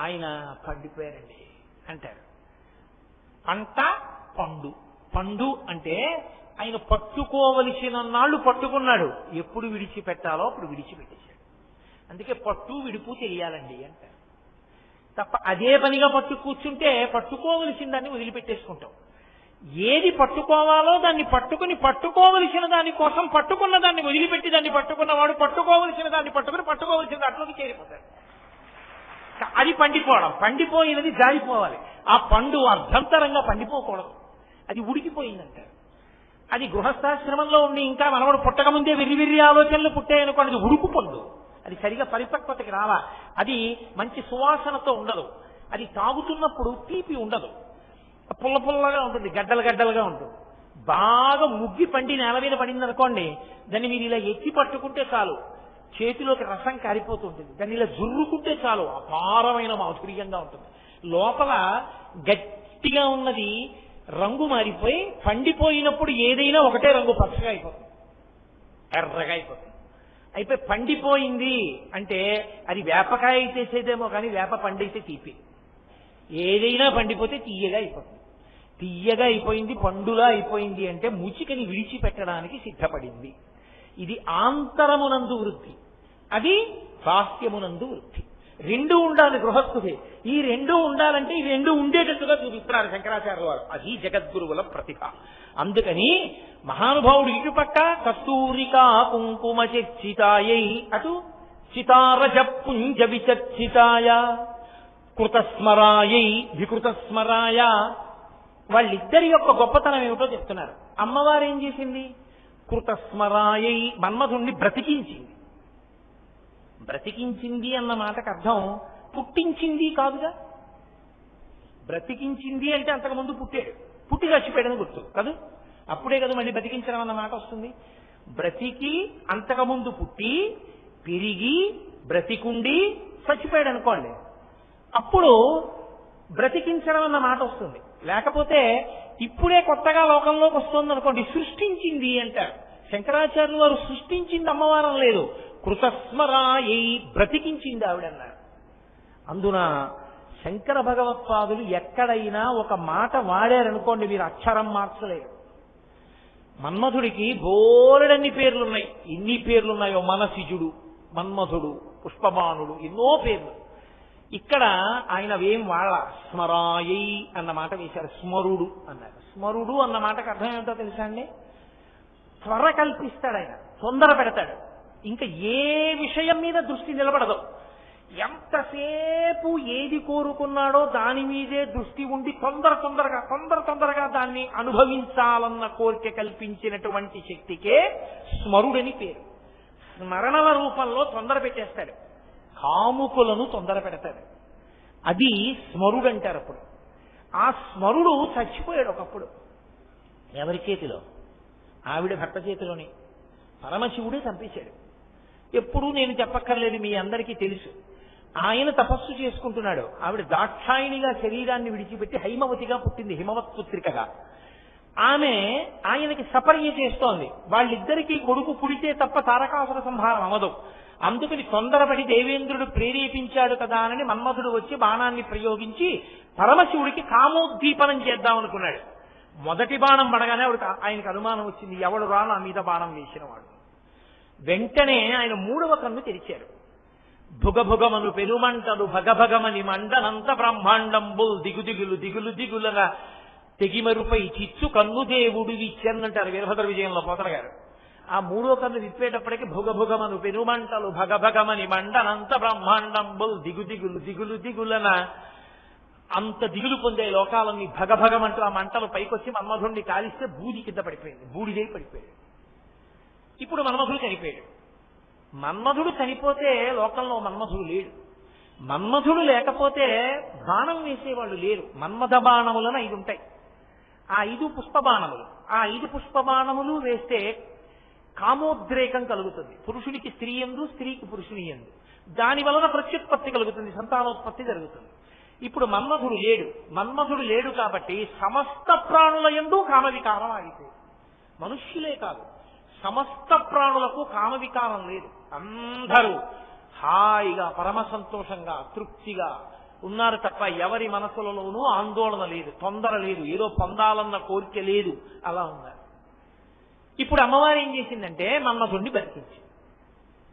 ఆయన పండిపోయారండి అంటారు. పంట పండు. పండు అంటే ఆయన పట్టుకోవలసిన నాళ్ళు పట్టుకున్నాడు, ఎప్పుడు విడిచిపెట్టాలో అప్పుడు విడిచిపెట్టేశాడు. అందుకే పట్టు విడుపు తెలియాలండి అంటారు. తప్ప అదే పనిగా పట్టు కూర్చుంటే పట్టుకోవలసిన దాన్ని వదిలిపెట్టేసుకుంటాం. ఏది పట్టుకోవాలో దాన్ని పట్టుకుని పట్టుకోవలసిన దానికోసం పట్టుకున్న దాన్ని వదిలిపెట్టి దాన్ని పట్టుకున్నవాడు పట్టుకోవలసిన దాన్ని పట్టుకుని పట్టుకోవలసిన దాంట్లోకి చేరిపోతాడు. అది పండిపోవడం. పండిపోయినది జారిపోవాలి. ఆ పండు అర్ధంతరంగా పండిపోకూడదు, అది ఉడికిపోయిందంటారు. అది గృహస్థాశ్రమంలో ఉండి ఇంకా మనవడు పుట్టకముందే వెర్రి ఆలోచనలు పుట్టాయనుకోండి, అది ఉడుకు పండు. అది సరిగా పరిపక్వతకి రావా. అది మంచి సువాసనతో ఉండదు. అది తాగుతున్నప్పుడు తీపి ఉండదు, పుల్ల పుల్లగా ఉంటుంది, గడ్డలుగా ఉంటుంది. బాగా ముగ్గి పండి నేల మీద పడింది అనుకోండి, దాన్ని మీరు ఇలా ఎత్తి పట్టుకుంటే చాలు చేతిలోకి రసం కారిపోతుంటుంది. దాన్ని ఇలా జుర్రుకుంటే చాలు అపారమైన మాధుర్యంగా ఉంటుంది. లోపల గట్టిగా ఉన్నది రంగు మారిపోయి పండిపోయినప్పుడు ఏదైనా ఒకటే రంగు పచ్చగా అయిపోతుంది, ఎర్రగా అయిపోతుంది. అయిపోయి పండిపోయింది అంటే అది వేపకాయ చేసేదేమో కానీ వేప పండైతే తీపి. ఏదైనా పండిపోతే తీయగా అయిపోతుంది. తీయగా అయిపోయింది, పండులా అయిపోయింది అంటే ముచికని విడిచిపెట్టడానికి సిద్ధపడింది. ఇది ఆంతరమునందు వృద్ధి, అది బాహ్యమునందు వృద్ధి. రెండు ఉండాలి గృహస్థుకి. ఈ రెండు ఉండాలంటే ఈ రెండు ఉండేటట్టుగా చూపిస్తున్నారు శంకరాచార్యుల వారు. అది జగద్గురువుల ప్రతిభ. అందుకని మహానుభావుడు ఇటుపక్క కస్తూరికా కుంకుమ చర్చితాయై, అటు చితారజ పుంజ విచర్చితాయ కృతస్మరాయై వికృతస్మరాయ. వాళ్ళిద్దరి యొక్క గొప్పతనం ఏమిటో చెప్తున్నారు. అమ్మవారు ఏం చేసింది? కృతస్మరాయై, మన్మధుణ్ణి బ్రతికించింది. బ్రతికించింది అన్న మాటకు అర్థం పుట్టించింది కాదుగా. బ్రతికించింది అంటే అంతకుముందు పుట్టాడు, పుట్టి చచ్చిపోయాడని గుర్తు కదా. అప్పుడే కదా మళ్ళీ బ్రతికించడం అన్న మాట వస్తుంది. బ్రతికి అంతకుముందు పుట్టి పెరిగి బ్రతికుండి చచ్చిపోయాడు అనుకోండి, అప్పుడు బ్రతికించడం అన్న మాట వస్తుంది. లేకపోతే ఇప్పుడే కొత్తగా లోకంలోకి వస్తుంది అనుకోండి, సృష్టించింది అంటారు. శంకరాచార్యులు వారు సృష్టించింది అమ్మవారం లేదు, కృతస్మరాయై, బ్రతికించింది ఆవిడన్నారు. అందున శంకర భగవత్పాదులు ఎక్కడైనా ఒక మాట వాడారనుకోండి, మీరు అక్షరం మార్చలేరు. మన్మధుడికి బోలెడన్ని పేర్లున్నాయి. ఎన్ని పేర్లున్నాయో, మనసిజుడు, మన్మధుడు, పుష్పబాణుడు, ఎన్నో పేర్లు. ఇక్కడ ఆయన ఏం వాళ్ళ స్మరాయై అన్న మాట వేశారు, స్మరుడు అన్నారు. స్మరుడు అన్న మాటకు అర్థం ఏమిటో తెలుసా అండి? త్వర కల్పిస్తాడు ఆయన, తొందర పెడతాడు. ఇంకా ఏ విషయం మీద దృష్టి నిలబడదు. ఎంతసేపు ఏది కోరుకున్నాడో దాని మీదే దృష్టి ఉండి తొందరగా దాన్ని అనుభవించాలన్న కోరిక కల్పించినటువంటి శక్తికే స్మరుడని పేరు. స్మరణల రూపంలో తొందర పెట్టేస్తాడు, కాముకులను తొందర పెడతాడు. అది స్మరుడు అంటారు. అప్పుడు ఆ స్మరుడు చచ్చిపోయాడు ఒకప్పుడు. ఎవరి చేతిలో? ఆవిడ భర్త చేతిలోనే. పరమశివుడే చంపేశాడు. ఎప్పుడూ నేను చెప్పక్కర్లేదు, మీ అందరికీ తెలుసు. ఆయన తపస్సు చేసుకుంటున్నాడు, ఆవిడ దాక్షాయిణిగా శరీరాన్ని విడిచిపెట్టి హైమవతిగా పుట్టింది, హిమవత్ పుత్రికగా. ఆమె ఆయనకి సపర్య చేస్తోంది. వాళ్ళిద్దరికీ కొడుకు పుడితే తప్ప తారకాసుర సంహారం అవ్వదు. అందుకని తొందరపడి దేవేంద్రుడు ప్రేరేపించాడు కదా అని మన్మధుడు వచ్చి బాణాన్ని ప్రయోగించి పరమశివుడికి కామోద్దీపనం చేద్దామనుకున్నాడు. మొదటి బాణం పడగానే ఆయనకు అనుమానం వచ్చింది, ఎవడు రా నా మీద బాణం వేసిన వాడు. వెంటనే ఆయన మూడవ కన్ను తెరిచారు. భుగభుగమను పెరుమంటలు భగభగమని మండనంత బ్రహ్మాండంబుల్ దిగులున తెగిమరుపై చిచ్చు కన్ను దేవుడు విచ్చన్నంటారు వీరభద్ర విజయంలో పోతన గారు. ఆ మూడో కన్ను విప్పేటప్పటికి భుగభుగమను పెరుమంటలు భగభగమని మండనంత బ్రహ్మాండంబుల్ దిగులున అంత దిగులు పొందే లోకాలన్నీ భగభగమంటూ ఆ మంటలు పైకొచ్చి మన్మధుడిని కాలిస్తే బూది కింద పడిపోయింది, బూడిదై పడిపోయాడు. ఇప్పుడు మన్మధుడు చనిపోయాడు. మన్మధుడు చనిపోతే లోకంలో మన్మధుడు లేడు. మన్మధుడు లేకపోతే బాణం వేసేవాళ్ళు లేరు. మన్మథ బాణములను 5 ఉంటాయి. ఆ 5 పుష్పబాణములు, ఆ 5 పుష్పబాణములు వేస్తే కామోద్రేకం కలుగుతుంది. పురుషుడికి స్త్రీ యందు, స్త్రీకి పురుషుని యందు. దాని వలన ప్రత్యుత్పత్తి కలుగుతుంది, సంతానోత్పత్తి జరుగుతుంది. ఇప్పుడు మన్మధుడు లేడు కాబట్టి సమస్త ప్రాణుల యందు కామవికారం ఆగిపోయింది. మనుష్యులే కాదు, సమస్త ప్రాణులకు కామవికారం లేదు. అందరూ హాయిగా పరమ సంతోషంగా తృప్తిగా ఉన్నారు తప్ప ఎవరి మనసులలోనూ ఆందోళన లేదు, తొందర లేదు, ఏదో పొందాలన్న కోరిక లేదు. అలా ఉన్నారు. ఇప్పుడు అమ్మవారు ఏం చేసిందంటే మన్మధుడిని బతికించి,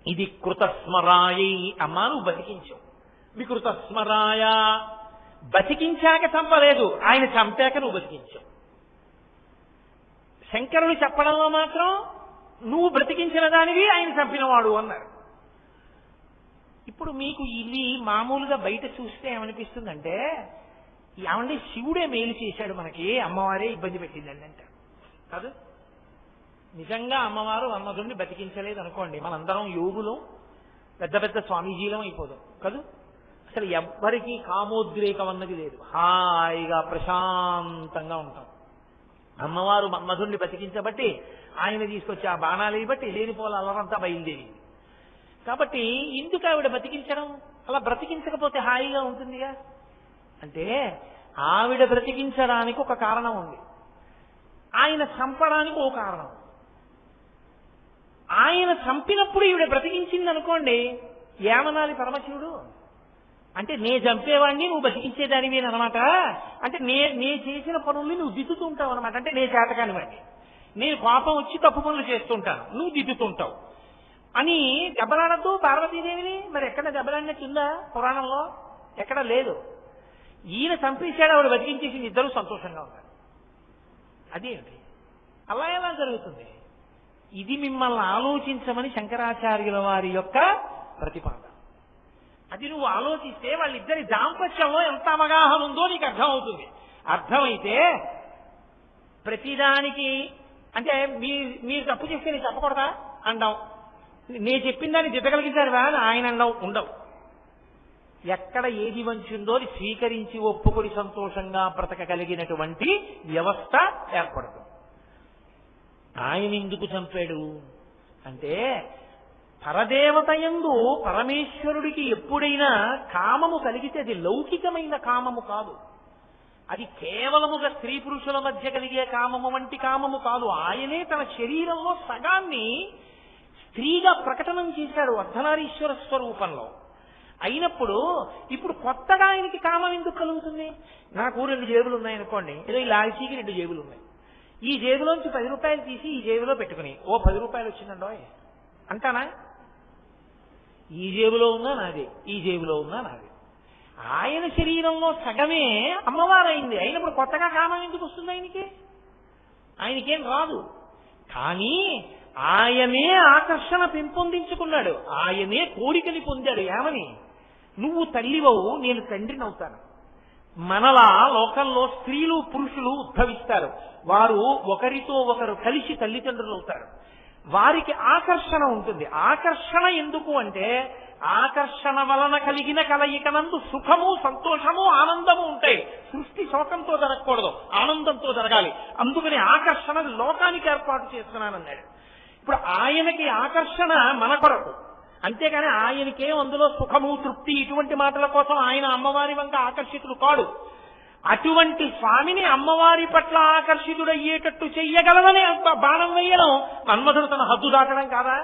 ఇది కృతస్మరాయై, అమ్మా నువ్వు బతికించావు. వికృతస్మరాయ, బతికించాక చంపలేదు, ఆయన చంపాక నువ్వు బతికించావు. శంకరుడు చెప్పడంలో మాత్రం నువ్వు బ్రతికించిన దానివి, ఆయన చంపినవాడు అన్నారు. ఇప్పుడు మీకు ఇది మామూలుగా బయట చూస్తే ఏమనిపిస్తుందంటే, ఏమంటే శివుడే మేలు చేశాడు మనకి, అమ్మవారే ఇబ్బంది పెట్టిందండి అంటారు కాదు. నిజంగా అమ్మవారు మన్మధుడిని బతికించలేదు అనుకోండి, మనందరం యోగులం, పెద్ద పెద్ద స్వామీజీలం అయిపోదాం కాదు. అసలు ఎవ్వరికీ కామోద్రేకం అన్నది లేదు, హాయిగా ప్రశాంతంగా ఉంటాం. అమ్మవారు మన్మధుడిని బతికించబట్టి ఆయన తీసుకొచ్చి ఆ బాణాలు బట్టి లేనిపోల అల్లరంతా బయలుదేరింది. కాబట్టి ఎందుకు ఆవిడ బతికించడం? అలా బ్రతికించకపోతే హాయిగా ఉంటుందిగా. అంటే ఆవిడ బ్రతికించడానికి ఒక కారణం ఉంది, ఆయన చంపడానికి ఒక కారణం. ఆయన చంపినప్పుడు ఈవిడ బ్రతికించింది అనుకోండి, ఏమనాలి పరమశివుడు? అంటే నే చంపేవాడిని నువ్వు బతికించేదానివి అనమాట. అంటే నే చేసిన పనుల్ని నువ్వు దిద్దుతూ ఉంటావు అనమాట. అంటే నే చేతకాని వాడిని, నేను కోపం వచ్చి తప్పు పనులు చేస్తుంటాను, నువ్వు దిద్దుతుంటావు. అని దెబ్బలాడద్దు పార్వతీదేవిని. మరి ఎక్కడ దెబ్బలాడినట్టుందా పురాణంలో? ఎక్కడ లేదు. ఈయన చంపేశాడు, ఆవిడ బతికించేసింది, ఇద్దరు సంతోషంగా ఉన్నారు. అదేంటి అలా ఎలా జరుగుతుంది? ఇది మిమ్మల్ని ఆలోచించమని శంకరాచార్యుల వారి యొక్క ప్రతిపాదన. అది నువ్వు ఆలోచిస్తే వాళ్ళిద్దరి దాంపత్యంలో ఎంత అవగాహన ఉందో నీకు అర్థమవుతుంది. అర్థమైతే ప్రతిదానికి అంటే మీరు తప్పు చేస్తే నేను చెప్పకూడదా అంటాం, నేను చెప్పిన దాన్ని దిద్దగలిగించారువా అని ఆయన అండం ఉండవు. ఎక్కడ ఏది వంచిందో అది స్వీకరించి ఒప్పుకొని సంతోషంగా బ్రతకగలిగినటువంటి వ్యవస్థ ఏర్పడుతుంది. ఆయన ఎందుకు చంపాడు అంటే పరదేవతయందు పరమేశ్వరుడికి ఎప్పుడైనా కామము కలిగితే అది లౌకికమైన కామము కాదు, అది కేవలముగా స్త్రీ పురుషుల మధ్య కలిగే కామము వంటి కామము కాదు. ఆయనే తన శరీరంలో సగాన్ని స్త్రీగా ప్రకటనం చేశాడు అర్ధనారీశ్వర స్వరూపంలో. అయినప్పుడు ఇప్పుడు కొత్తగా ఆయనకి కామం ఎందుకు కలుగుతుంది? నాకు 2 జేబులు ఉన్నాయనుకోండి, ఏదో ఈ లాల్చీకి 2 జేబులు ఉన్నాయి. ఈ జేబులోంచి 10 రూపాయలు తీసి ఈ జేబులో పెట్టుకుని 10 రూపాయలు వచ్చిందండో అంటానా? ఈ జేబులో ఉన్నా నాది, ఈ జేబులో ఉన్నా నాది. ఆయన శరీరంలో సగమే అమ్మవారైంది. అయినప్పుడు కొత్తగా కామం ఎందుకు వస్తుంది ఆయనకి? ఆయనకేం రాదు. కానీ ఆయనే ఆకర్షణ పెంపొందించుకున్నాడు, ఆయనే కోరికని పొందాడు. ఏమని? నువ్వు తల్లివవు, నేను తండ్రిని అవుతాను. మనలా లోకంలో స్త్రీలు పురుషులు ఉద్భవిస్తారు, వారు ఒకరితో ఒకరు కలిసి తల్లిదండ్రులు అవుతారు. వారికి ఆకర్షణ ఉంటుంది. ఆకర్షణ ఎందుకు అంటే ఆకర్షణ వలన కలిగిన కలయికనందు సుఖము సంతోషము ఆనందము ఉంటాయి. సృష్టి శోకంతో జరగకూడదు, ఆనందంతో జరగాలి. అందుకని ఆకర్షణ లోకానికి ఏర్పాటు చేస్తున్నానన్నాడు. ఇప్పుడు ఆయనకి ఆకర్షణ మన కొరకు, అంతేగాని ఆయనకేం అందులో సుఖము తృప్తి ఇటువంటి మాటల కోసం ఆయన అమ్మవారి వంక ఆకర్షితుడు కాడు. అటువంటి స్వామిని అమ్మవారి పట్ల ఆకర్షితుడయ్యేటట్టు చెయ్యగలవని బాణం వేయడం మన్మధుడు తన హద్దు దాటడం కాదా?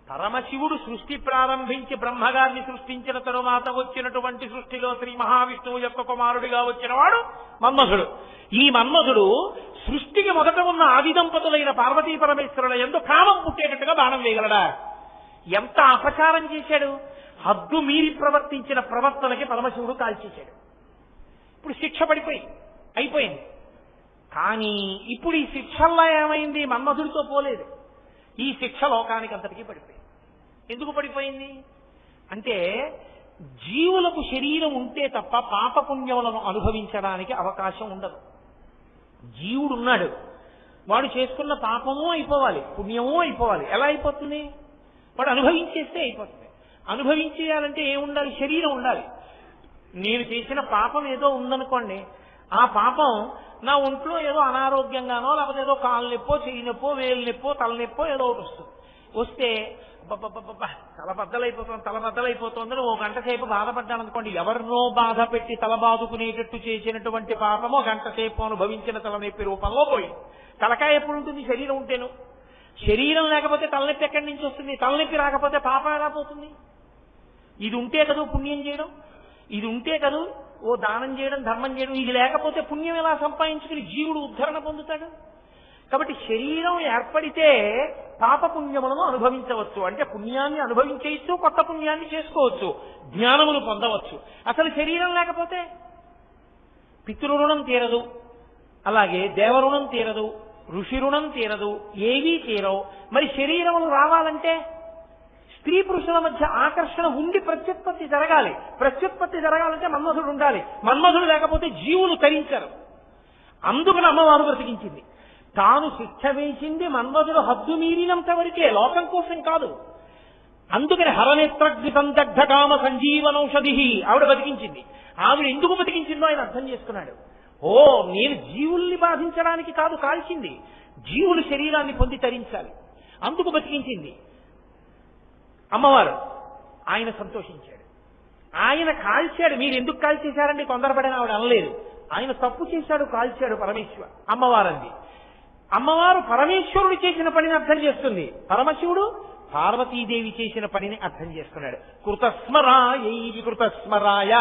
పరమశివుడు సృష్టి ప్రారంభించి బ్రహ్మగారిని సృష్టించిన తరువాత వచ్చినటువంటి సృష్టిలో శ్రీ మహావిష్ణువు యొక్క కుమారుడిగా వచ్చిన వాడు మన్మధుడు. ఈ మన్మధుడు సృష్టికి మొదట ఉన్న ఆది దంపతులైన పార్వతీ పరమేశ్వరుల యందు కామం పుట్టేటట్టుగా బాణం వేయగలడా? ఎంత అపచారం చేశాడు! హద్దు మీరి ప్రవర్తించిన ప్రవర్తనకి పరమశివుడు కాల్చేశాడు. ఇప్పుడు శిక్ష అయిపోయింది. కానీ ఇప్పుడు ఈ శిక్షల్లో ఏమైంది? మన్మధుడితో పోలేదు. ఈ శిక్ష లోకానికి అంతటికీ పడిపోయింది. ఎందుకు పడిపోయింది అంటే జీవులకు శరీరం ఉంటే తప్ప పాపపుణ్యములను అనుభవించడానికి అవకాశం ఉండదు. జీవుడున్నాడు, వాడు చేసుకున్న పాపము అయిపోవాలి, పుణ్యము అయిపోవాలి. ఎలా అయిపోతుంది? వాడు అనుభవించేస్తే అయిపోతుంది. అనుభవించేయాలంటే ఏముండాలి? శరీరం ఉండాలి. నేను చేసిన పాపం ఏదో ఉందనుకోండి, ఆ పాపం నా ఒంట్లో ఏదో అనారోగ్యంగానో లేకపోతే ఏదో కాలు నొప్పో చెయ్యి నొప్పో వేలు నొప్పో తలనొప్పో ఏదో ఒకటి వస్తుంది. వస్తే తలబద్దలైపోతుందని 1 గంట సేపు బాధపడ్డాను అనుకోండి, ఎవరినో బాధ పెట్టి తల బాదుకునేటట్టు చేసినటువంటి పాపము 1 గంట సేపు అనుభవించిన తలనొప్పి రూపంలో పోయింది. తలకాయ ఎప్పుడు ఉంటుంది? శరీరం ఉంటేను. శరీరం లేకపోతే తలనొప్పి ఎక్కడి నుంచి వస్తుంది? తలనొప్పి రాకపోతే పాపం ఎలా పోతుంది? ఇది ఉంటే కదా పుణ్యం చేయడం, ఇది ఉంటే కదా ఓ దానం చేయడం ధర్మం చేయడం. ఇది లేకపోతే పుణ్యం ఎలా సంపాదించుకుని జీవుడు ఉద్ధరణ పొందుతాడు? కాబట్టి శరీరం ఏర్పడితే పాపపుణ్యములను అనుభవించవచ్చు, అంటే పుణ్యాన్ని అనుభవించేయచ్చు, కొత్త పుణ్యాన్ని చేసుకోవచ్చు, జ్ఞానమును పొందవచ్చు. అసలు శరీరం లేకపోతే పితృరుణం తీరదు, అలాగే దేవరుణం తీరదు, ఋషి రుణం తీరదు, ఏవీ తీరవు. మరి శరీరములు రావాలంటే స్త్రీ పురుషుల మధ్య ఆకర్షణ ఉండి ప్రత్యుత్పత్తి జరగాలి. ప్రత్యుత్పత్తి జరగాలంటే మన్మధుడు ఉండాలి. మన్మధుడు లేకపోతే జీవులు తరించరు. అందుకని అమ్మవారు బ్రతికించింది. తాను శిక్ష వేసింది మన్మధుడు హద్దు మీరినంత వరకే, లోకం కోసం కాదు. అందుకని హరనేత్రగ్నితం దగ్ధకామ సంజీవనౌషధి ఆవిడ బతికించింది. ఆవిడ ఎందుకు బతికించిందో ఆయన అర్థం చేసుకున్నాడు. నేను జీవుల్ని బాధించడానికి కాదు కాల్చింది, జీవులు శరీరాన్ని పొంది తరించాలి, అందుకు బతికించింది అమ్మవారు. ఆయన సంతోషించాడు. ఆయన కాల్చాడు. మీరు ఎందుకు కాల్చేశారండి తొందరపడిన ఆవిడ అనలేదు. ఆయన తప్పు చేశాడు, కాల్చాడు పరమేశ్వర అమ్మవారంది. అమ్మవారు పరమేశ్వరుడు చేసిన పనిని అర్థం చేస్తుంది, పరమశివుడు పార్వతీదేవి చేసిన పనిని అర్థం చేసుకున్నాడు. కృతస్మరాయ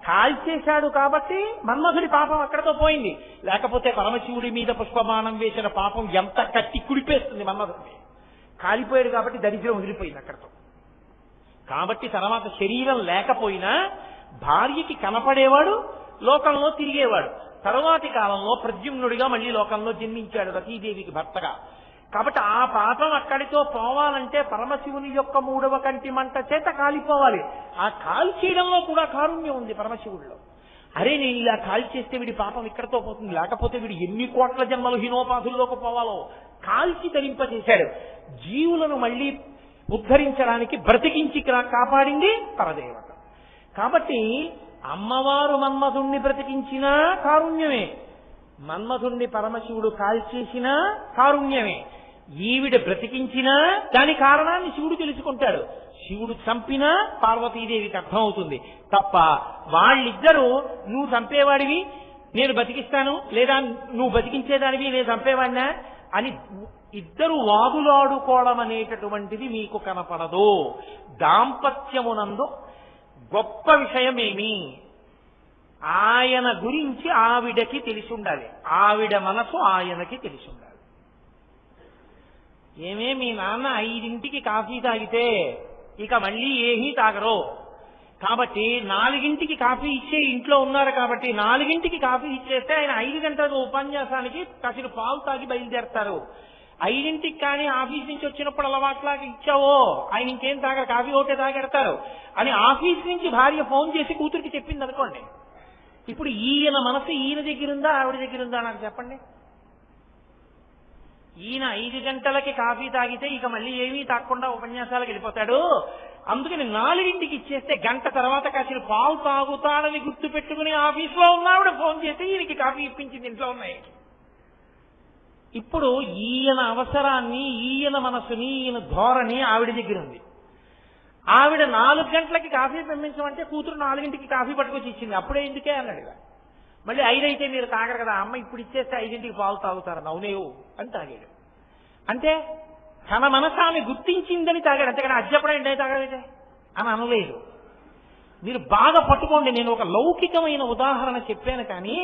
కాల్చేశాడు కాబట్టి మన్మధుడి పాపం అక్కడతో పోయింది. లేకపోతే పరమశివుడి మీద పుష్పబాణం వేసిన పాపం ఎంత కట్టి కుడిపేస్తుంది మన్మధుడిని. కాలిపోయాడు కాబట్టి దరిద్రం వదిలిపోయింది అక్కడతో. కాబట్టి తర్వాత శరీరం లేకపోయినా భార్యకి కనపడేవాడు, లోకంలో తిరిగేవాడు. తరువాతి కాలంలో ప్రద్యుమ్నుడిగా మళ్ళీ లోకంలో జన్మించాడు రతీదేవికి భర్తగా. కాబట్టి ఆ పాపం అక్కడితో పోవాలంటే పరమశివుని యొక్క 3వ కంటి మంట చేత కాలిపోవాలి. ఆ కాల్చేయడంలో కూడా కారుణ్యం ఉంది పరమశివుడిలో. అరే నేను ఇలా కాల్చేస్తే వీడి పాపం ఇక్కడతో పోతుంది, లేకపోతే వీడు ఎన్ని కోట్ల జన్మలు హీనోపాధుల్లోకి పోవాలో కాల్చి తరింపచేశాడు. జీవులను మళ్ళీ ఉద్ధరించడానికి బ్రతికించి కాపాడింది పరదేవత. కాబట్టి అమ్మవారు మన్మధుణ్ణి బ్రతికించినా కారుణ్యమే, మన్మధుణ్ణి పరమశివుడు కాల్చేసినా కారుణ్యమే. ఈవిడ బ్రతికించినా దాని కారణాన్ని శివుడు తెలుసుకుంటాడు. శివుడు చంపినా పార్వతీదేవికి అర్థమవుతుంది తప్ప వాళ్ళిద్దరూ నువ్వు చంపేవాడివి నేను బతికిస్తాను, లేదా నువ్వు బతికించేదానివి నేను చంపేవాడినా అని ఇద్దరు వాదులాడుకోవడం అనేటటువంటిది మీకు కనపడదు. దాంపత్యమునందు గొప్ప విషయమేమి, ఆయన గురించి ఆవిడకి తెలిసి ఉండాలి, ఆవిడ మనసు ఆయనకి తెలిసి ఉండాలి. ఏమే మీ నాన్న 5ంటికి కాఫీ తాగితే ఇక మళ్ళీ ఏమీ తాగరు, కాబట్టి 4ంటికి కాఫీ ఇచ్చే ఇంట్లో ఉన్నారు కాబట్టి 4ంటికి కాఫీ ఇచ్చేస్తే ఆయన 5 గంటల ఉపన్యాసానికి కాసిన పాలు తాగి బయలుదేరతారు. 5ంటికి కానీ ఆఫీస్ నుంచి వచ్చినప్పుడు అలవాట్లాగా ఇచ్చావో ఆయన ఇంకేం తాగరు, కాఫీ ఒకటే తాగెడతారు అని ఆఫీస్ నుంచి భార్య ఫోన్ చేసి కూతురికి చెప్పింది అనుకోండి. ఇప్పుడు ఈయన మనసు ఈయన దగ్గర ఉందా ఆవిడ దగ్గర ఉందా నాకు చెప్పండి. ఈయన 5 గంటలకి కాఫీ తాగితే ఇక మళ్ళీ ఏమీ తాగకుండా ఉపన్యాసాలకు వెళ్ళిపోతాడు, అందుకని 4ంటికి ఇచ్చేస్తే గంట తర్వాత కాసిన పాలు తాగుతాడని గుర్తు పెట్టుకుని ఆఫీస్లో ఉన్నావిడ ఫోన్ చేసి ఈయనకి కాఫీ ఇప్పించింది ఇంట్లో ఉన్నాయి. ఇప్పుడు ఈయన అవసరాన్ని, ఈయన మనసుని, ఈయన ధోరణి ఆవిడ దగ్గర ఉంది. ఆవిడ 4 గంటలకి కాఫీ పంపించమంటే కూతురు 4ంటికి కాఫీ పట్టుకొచ్చి ఇచ్చింది. అప్పుడే ఎందుకే అన్నాడు. మళ్ళీ 5 అయితే మీరు తాగరు కదా, అమ్మ ఇప్పుడు ఇచ్చేస్తే 5ంటికి పాలు తాగుతారని అవునేవు అని తాగాడు. అంటే తన మనసు ఆమె గుర్తించిందని తాగాడు, అంతేకాని అజ్జపడే తాగలేదే అని అనలేదు. మీరు బాగా పట్టుకోండి, నేను ఒక లౌకికమైన ఉదాహరణ చెప్పాను కానీ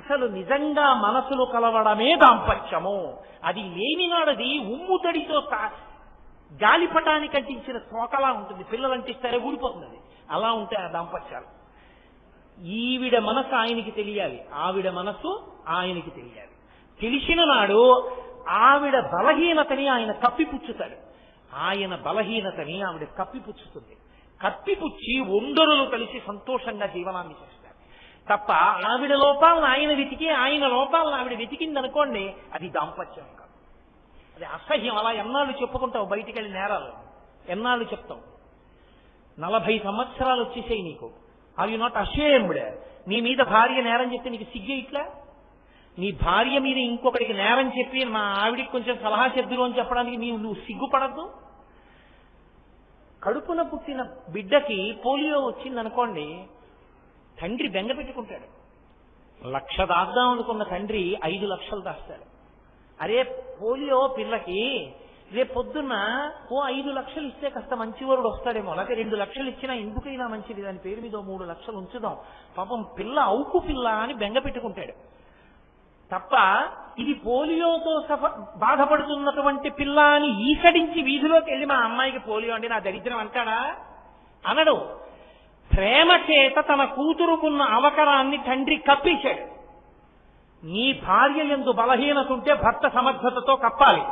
అసలు నిజంగా మనసులు కలవడమే దాంపత్యము. అది లేనినాడది ఉమ్ముతడితో గాలిపటానికి అంటించిన తోకలా ఉంటుంది, పిల్లలు అంటిస్తారే ఊడిపోతుంది, అది అలా ఉంటాయి ఆ దాంపత్యాలు. ఈవిడ మనసు ఆయనకి తెలియాలి, ఆవిడ మనసు ఆయనకి తెలియాలి. తెలిసిన నాడు ఆవిడ బలహీనతని ఆయన కప్పిపుచ్చుతాడు, ఆయన బలహీనతని ఆవిడ కప్పిపుచ్చుతుంది. కప్పిపుచ్చి ఒందరులు కలిసి సంతోషంగా జీవనాన్ని చేస్తారు తప్ప ఆవిడ లోపాలను ఆయన వెతికి ఆయన లోపాలను ఆవిడ వెతికిందనుకోండి అది దాంపత్యం కాదు, అది అసహ్యం. అలా ఎన్నాళ్ళు చెప్పుకుంటావు బయటికి వెళ్ళి నేరాలు, ఎన్నాళ్ళు చెప్తావు? 40 సంవత్సరాలు వచ్చేసాయి నీకు. Are you not ashamed? నీ మీద భార్య నేరం చెప్తే నీకు సిగ్గే ఇట్లా? నీ భార్య మీద ఇంకొకరికి నేరం చెప్పి మా ఆవిడికి కొంచెం సలహా చెద్దురు అని చెప్పడానికి నువ్వు సిగ్గుపడద్దు? కడుపున పుట్టిన బిడ్డకి పోలియో వచ్చిందనుకోండి, తండ్రి బెంగ పెట్టుకుంటాడు. 1,00,000 దాద్దాం అనుకున్న తండ్రి 5 లక్షలు దాస్తాడు. అరే పోలియో పిల్లకి రేపు పొద్దున్న 5 లక్షలు ఇస్తే కాస్త మంచివాడు వస్తాడేమో, లేకపోతే 2 లక్షలు ఇచ్చినా ఎందుకైనా మంచిది, దాని పేరు మీద 3 లక్షలు ఉంచుదాం, పాపం పిల్ల అవుకు పిల్ల అని బెంగ పెట్టుకుంటాడు తప్ప ఇది పోలియోతో బాధపడుతున్నటువంటి పిల్ల అని ఈసడించి వీధిలోకి వెళ్ళి మా అమ్మాయికి పోలియో అంటే నా దరిద్రం అంటాడా? అనడు. ప్రేమ చేత తన కూతురుకున్న అవకరాన్ని తండ్రి కప్పేశాడు. నీ భార్య యందు బలహీనత ఉంటే భర్త సమర్థతతో కప్పాలి,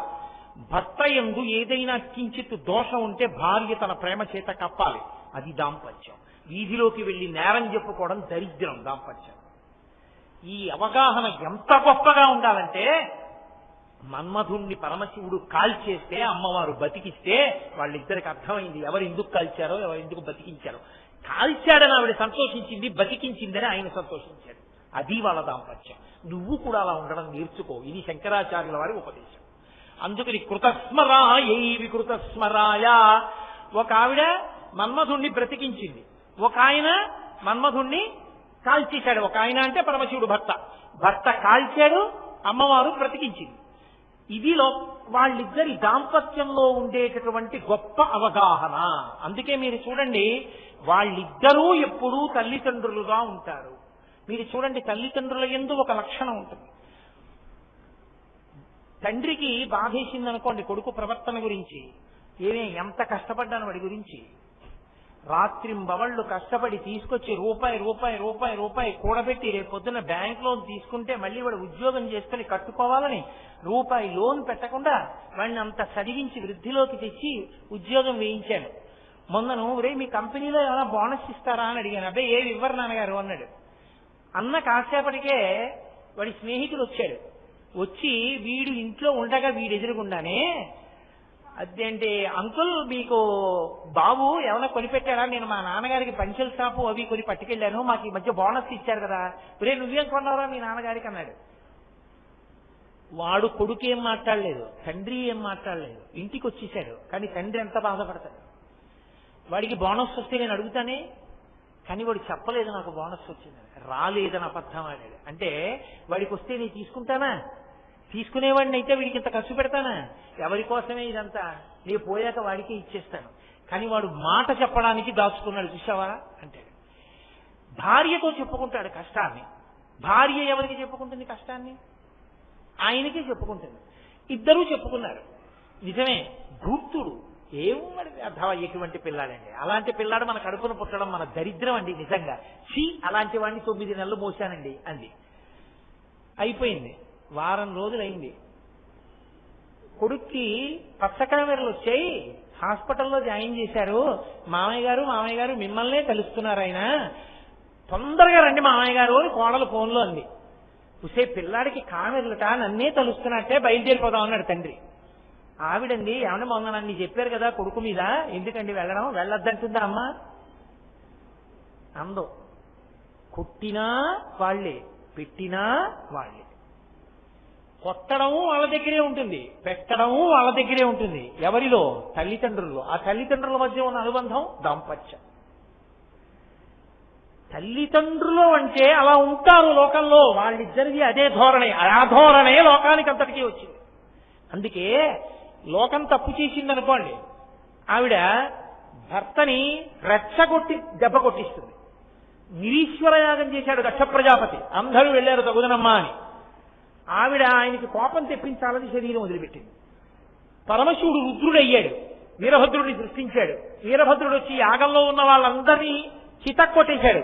భర్త యందు ఏదైనా కించిత్ దోషం ఉంటే భార్య తన ప్రేమ చేత కప్పాలి. అది దాంపత్యం. వీధిలోకి వెళ్లి నేరం చెప్పుకోవడం దరిద్రం. దాంపత్యం ఈ అవగాహన ఎంత గొప్పగా ఉండాలంటే, మన్మధుణ్ణి పరమశివుడు కాల్చేస్తే అమ్మవారు బతికిస్తే వాళ్ళిద్దరికి అర్థమైంది ఎవరు ఎందుకు కాల్చారో ఎవరు ఎందుకు బతికించారో. కాల్చాడని ఆవిడ సంతోషించింది, బతికించిందని ఆయన సంతోషించాడు. అది వాళ్ళ దాంపత్యం. నువ్వు కూడా అలా ఉండడం నేర్చుకో. ఇది శంకరాచార్యుల వారి ఉపదేశం. అందుకని కృతస్మరాయ వికృతస్మరాయ. ఒక ఆవిడ మన్మధుణ్ణి బ్రతికించింది, ఒక ఆయన మన్మధుణ్ణి కాల్చేశాడు. ఒక ఆయన అంటే పరమశివుడు భర్త కాల్చాడు, అమ్మవారు బ్రతికించింది. ఇది వాళ్ళిద్దరి దాంపత్యంలో ఉండేటటువంటి గొప్ప అవగాహన. అందుకే మీరు చూడండి, వాళ్ళిద్దరూ ఎప్పుడూ తల్లిదండ్రులుగా ఉంటారు. మీరు చూడండి, తల్లిదండ్రుల యందు ఒక లక్షణం ఉంటుంది. తండ్రికి బాధేసిందనుకోండి కొడుకు ప్రవర్తన గురించి, ఎంత కష్టపడ్డాను వాడి గురించి, రాత్రింబవళ్ళు కష్టపడి తీసుకొచ్చి రూపాయి కూడబెట్టి రేపు పొద్దున్న బ్యాంక్ లోన్ తీసుకుంటే మళ్ళీ వాడు ఉద్యోగం చేసుకుని కట్టుకోవాలని రూపాయి లోన్ పెట్టకుండా వాడిని అంత చదివించి వృద్ధిలోకి తెచ్చి ఉద్యోగం వేయించాను. మొన్నను మీ కంపెనీలో ఏమైనా బోనస్ ఇస్తారా అని అడిగాను. అబ్బాయి ఏమి ఇవ్వరు నాన్నగారు అన్నాడు. అన్న కాసేపటికే వాడి స్నేహితుడు వచ్చాడు. వచ్చి వీడు ఇంట్లో ఉండగా వీడు ఎదురుగుండానే, అదేంటి అంకుల్ మీకు బాబు ఏమైనా కొనిపెట్టారా, నేను మా నాన్నగారికి పంచెల షాపు అవి కొని పట్టుకెళ్ళాను, మాకు ఈ మధ్య బోనస్ ఇచ్చారు కదా, నువ్వేం కొన్నావురా మీ నాన్నగారికి అన్నాడు. వాడు కొడుకు ఏం మాట్లాడలేదు, తండ్రి ఏం మాట్లాడలేదు, ఇంటికి వచ్చేసాడు. కానీ తండ్రి ఎంత బాధపడతాడు. వాడికి బోనస్ వస్తే నేను అడుగుతానే, కానీ వాడు చెప్పలేదు నాకు బోనస్ వచ్చిందని, రాలేదని అబద్ధం ఆడాడు. అంటే వాడికి వస్తే నేను తీసుకుంటానా, తీసుకునేవాడిని అయితే వీడికి ఇంత ఖర్చు పెడతానా, ఎవరి కోసమే ఇదంతా, నేను పోయాక వాడికే ఇచ్చేస్తాను. కానీ వాడు మాట చెప్పడానికి దాచుకున్నాడు, చూసావా అంటాడు. భార్యతో చెప్పుకుంటాడు కష్టాన్ని. భార్య ఎవరికి చెప్పుకుంటుంది కష్టాన్ని? ఆయనకే చెప్పుకుంటుంది. ఇద్దరూ చెప్పుకున్నారు. నిజమే, ధూర్తుడు ఏమడి అర్థం ఎటువంటి పిల్లాడండి, అలాంటి పిల్లాడు మన కడుపును పుట్టడం మన దరిద్రం అండి నిజంగా. అలాంటి వాడిని 9 నెలలు మోసానండి అంది. అయిపోయింది, వారం రోజులైంది. కొడుక్కి పచ్చకామెరలు వచ్చాయి, హాస్పిటల్లో జాయిన్ చేశారు. మామయ్య గారు మిమ్మల్నే కలుస్తున్నారు, ఆయన తొందరగా రండి మామయ్య గారు అని కోడలు ఫోన్లో అంది. చూసే పిల్లాడికి కామెరలుట, నన్నే తలుస్తున్నట్టే, బయలుదేరిపోదాం అన్నాడు తండ్రి. ఆవిడండి ఏమన్నా మొన్న నన్ను చెప్పారు కదా కొడుకు మీద, ఎందుకండి వెళ్ళడం, వెళ్ళొద్దంటుందా అమ్మా అందో. కొట్టినా వాళ్లే, పెట్టినా వాళ్లే. కొట్టడం వాళ్ళ దగ్గరే ఉంటుంది, పెట్టడం వాళ్ళ దగ్గరే ఉంటుంది. ఎవరిలో? తల్లిదండ్రుల్లో. ఆ తల్లిదండ్రుల మధ్య ఉన్న అనుబంధం దాంపత్యం. తల్లిదండ్రులు అంటే అలా ఉంటారు లోకంలో, వాళ్ళిద్దరిది అదే ధోరణి. ఆ ధోరణే లోకానికి అంతటికీ వచ్చింది. అందుకే లోకం తప్పు చేసిందనుకోండి, ఆవిడ భర్తని రెచ్చగొట్టి దెబ్బ కొట్టిస్తుంది. నిరీశ్వర యాగం చేశాడు దక్ష ప్రజాపతి, అందరూ వెళ్లారు తగుదనమ్మా అని. ఆవిడ ఆయనకి కోపం తెప్పించాలని శరీరం వదిలిపెట్టింది. పరమశివుడు రుద్రుడయ్యాడు, వీరభద్రుడిని సృష్టించాడు. వీరభద్రుడు వచ్చి యాగంలో ఉన్న వాళ్ళందరినీ చితక్కొట్టేశాడు.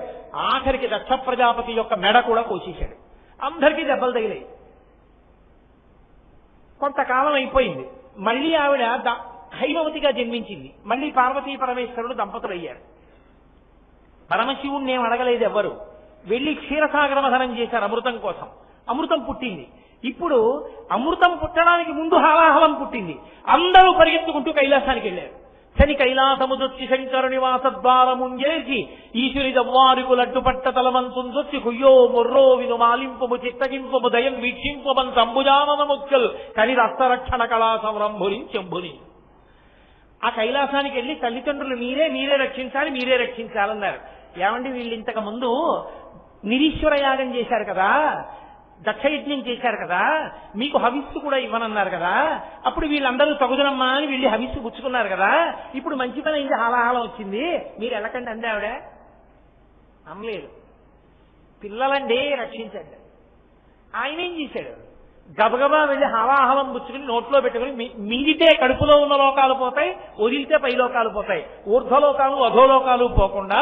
ఆఖరికి దక్ష ప్రజాపతి యొక్క మెడ కూడా కోసేశాడు. అందరికీ దెబ్బలు తగిలాయి. కొంతకాలం అయిపోయింది, మళ్ళీ ఆవిడ హైమవతిగా జన్మించింది. మళ్ళీ పార్వతీ పరమేశ్వరుడు దంపతులు అయ్యారు. పరమశివుణ్ణి ఏం అడగలేదు ఎవ్వరు. వెళ్లి క్షీరసాగర మథనం చేశారు అమృతం కోసం. అమృతం పుట్టింది. ఇప్పుడు అమృతం పుట్టడానికి ముందు హాలాహలం పుట్టింది. అందరూ పరిగెత్తుకుంటూ కైలాసానికి వెళ్లారు. శని కైలాసముదొచ్చి శంకరుని వాసద్వారముంజేసి ఈశ్వరి దవ్వారుకు లడ్డుపట్ట తలమంతుందొచ్చి కుయ్యో మొర్రో విను మాలింపము చిత్తగింపము దయం వీక్షింపమన్ సంభుజాననముక్కల్ కని రక్తరక్షణ కళా సంరంభురించెంబుని. ఆ కైలాసానికి వెళ్లి తల్లిదండ్రులు మీరే రక్షించాలన్నారు. ఏమండి వీళ్ళు ఇంతకు ముందు నిరీశ్వర యాగం చేశారు కదా, దక్షయజ్ఞం చేశారు కదా, మీకు హవిస్సు కూడా ఇవ్వనన్నారు కదా, అప్పుడు వీళ్ళందరూ తగుదనమ్మా అని వీళ్ళు హవిస్సు పుచ్చుకున్నారు కదా, ఇప్పుడు మంచి పని అయింది, హాలాహలం వచ్చింది, మీరు వెళ్ళకండి అంది ఆవిడ. అనలేదు. పిల్లలండి రక్షించండి. ఆయన ఏం చేశాడు? గబగబా వెళ్ళి హాలాహలం పుచ్చుకుని నోట్లో పెట్టుకుని మింగితే కడుపులో ఉన్న లోకాలు పోతాయి, వదిలితే పై లోకాలు పోతాయి. ఊర్ధ్వలోకాలు అధోలోకాలు పోకుండా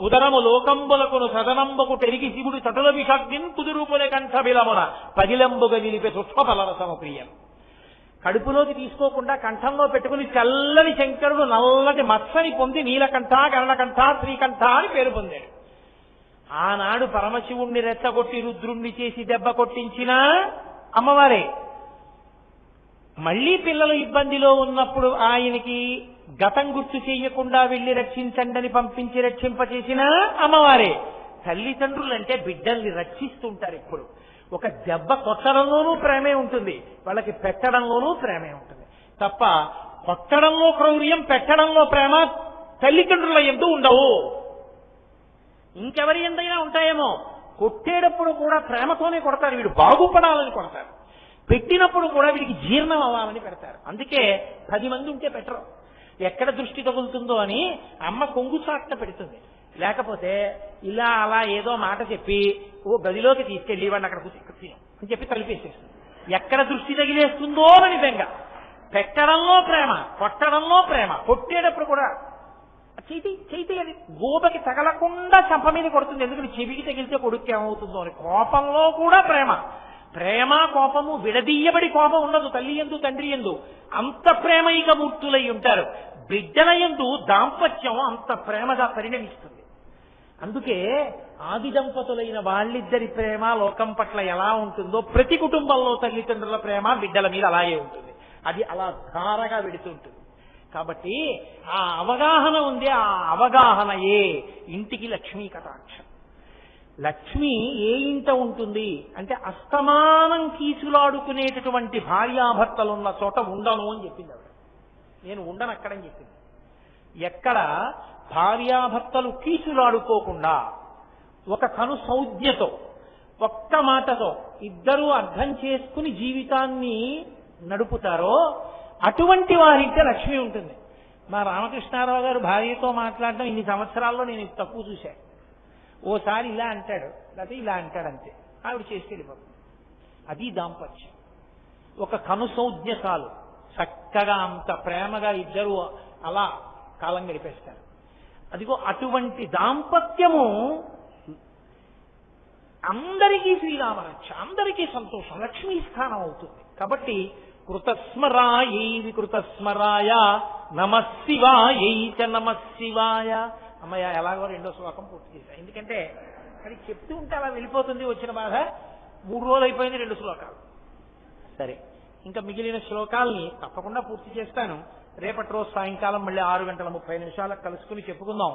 ఉదరము లోకంబులకును సదనంబకు పెరిగి శివుడు చటుల విషగ్నిన్ కుదురూపుల కంఠ బిలమున పదిలంబుగా నిలిపే సుష్పఫలరసము ప్రియం. కడుపులోకి తీసుకోకుండా కంఠంలో పెట్టుకుని చల్లని శంకరుడు నల్లటి మత్సని పొంది నీలకంఠ, గరణకంఠ, శ్రీకంఠ అని పేరు పొందాడు. ఆనాడు పరమశివుణ్ణి రెచ్చగొట్టి రుద్రుణ్ణి చేసి దెబ్బ కొట్టించినా అమ్మవారే. మళ్లీ పిల్లలు ఇబ్బందిలో ఉన్నప్పుడు ఆయనకి గతం గుర్తు చేయకుండా వెళ్లి రక్షించండి అని పంపించి రక్షింపచేసినా అమ్మవారే. తల్లిదండ్రులంటే బిడ్డల్ని రక్షిస్తుంటారు. ఎప్పుడు ఒక దెబ్బ కొట్టడంలోనూ ప్రేమే ఉంటుంది, వాళ్ళకి పెట్టడంలోనూ ప్రేమే ఉంటుంది తప్ప కొట్టడంలో క్రౌర్యం, పెట్టడంలో ప్రేమ తల్లిదండ్రుల యందు ఉండవు. ఇంకెవరి ఎందైనా ఉంటాయేమో. కొట్టేటప్పుడు కూడా ప్రేమతోనే కొడతారు, వీడు బాగుపడాలని కొడతారు. పెట్టినప్పుడు కూడా వీడికి జీర్ణం అవ్వాలని పెడతారు. అందుకే 10 మంది ఉంటే పెట్టరు, ఎక్కడ దృష్టి తగులుతుందో అని అమ్మ కొంగు చాట్న పెడుతుంది. లేకపోతే ఇలా అలా ఏదో మాట చెప్పి ఓ గదిలోకి తీసుకెళ్లి వాడిని అక్కడ కూర్చొని అని చెప్పి తలిపేసేస్తుంది. ఎక్కడ దృష్టి తగిలేస్తుందో అని బెంగ. పెట్టడంలో ప్రేమ, కొట్టడంలో ప్రేమ. కొట్టేటప్పుడు కూడా చేతి అది గోపకి తగలకుండా చంప మీద కొడుతుంది, ఎందుకంటే చెవికి తగిలితే కొడుకు ఏమవుతుందో అని. కోపంలో కూడా ప్రేమ. ప్రేమ కోపము విడదీయబడి కోపం ఉండదు తల్లి యందు తండ్రి యందు. అంత ప్రేమైక మూర్తులై ఉంటారు. బిడ్డల యందు దాంపత్యం అంత ప్రేమగా పరిణమిస్తుంది. అందుకే ఆది దంపతులైన వాళ్ళిద్దరి ప్రేమ లోకం పట్ల ఎలా ఉంటుందో ప్రతి కుటుంబంలో తల్లిదండ్రుల ప్రేమ బిడ్డల మీద అలాగే ఉంటుంది. అది అలా ధారగా వెడుతుంటుంది. కాబట్టి ఆ అవగాహన ఉంది. ఆ అవగాహనయే ఇంటికి లక్ష్మీ కటాక్షం. లక్ష్మి ఏ ఇంట ఉంటుంది అంటే అస్తమానం కీచులాడుకునేటటువంటి భార్యాభర్తలున్న చోట ఉండను అని చెప్పింది ఆవిడ. నేను ఉండను అక్కడని చెప్పింది. ఎక్కడ భార్యాభర్తలు కీచులాడుకోకుండా ఒక కను సౌజ్ఞతో ఒక్క మాటతో ఇద్దరూ అర్థం చేసుకుని జీవితాన్ని నడుపుతారో అటువంటి వారింటే లక్ష్మి ఉంటుంది. మా రామకృష్ణారావు గారు భార్యతో మాట్లాడడం ఇన్ని సంవత్సరాల్లో నేను తక్కువ చూశాను. ఓసారి ఇలా అంటాడు, లేకపోతే ఇలా అంటాడు, అంతే. ఆవిడ చేసుకెళ్ళిపోతుంది. అది దాంపత్యం. ఒక కనుసౌజ్ఞ చాలు, చక్కగా అంత ప్రేమగా ఇద్దరు అలా కాలం గడిపేస్తారు. అదిగో అటువంటి దాంపత్యము అందరికీ శ్రీరామరక్ష, అందరికీ సంతోషం, లక్ష్మీ స్థానం అవుతుంది. కాబట్టి కృతస్మరాయై వికృతస్మరాయ నమశివాయై చ నమశివాయ. అమ్మయ్య ఎలాగో రెండో శ్లోకం పూర్తి చేశా. ఎందుకంటే అది చెప్తూ ఉంటే అలా వెళ్ళిపోతుంది. వచ్చిన బాధ 3 రోజులు అయిపోయింది, 2 శ్లోకాలు. సరే, ఇంకా మిగిలిన శ్లోకాలని తప్పకుండా పూర్తి చేస్తాను. రేపటి రోజు సాయంకాలం మళ్ళీ 6:30 కలుసుకుని చెప్పుకుందాం.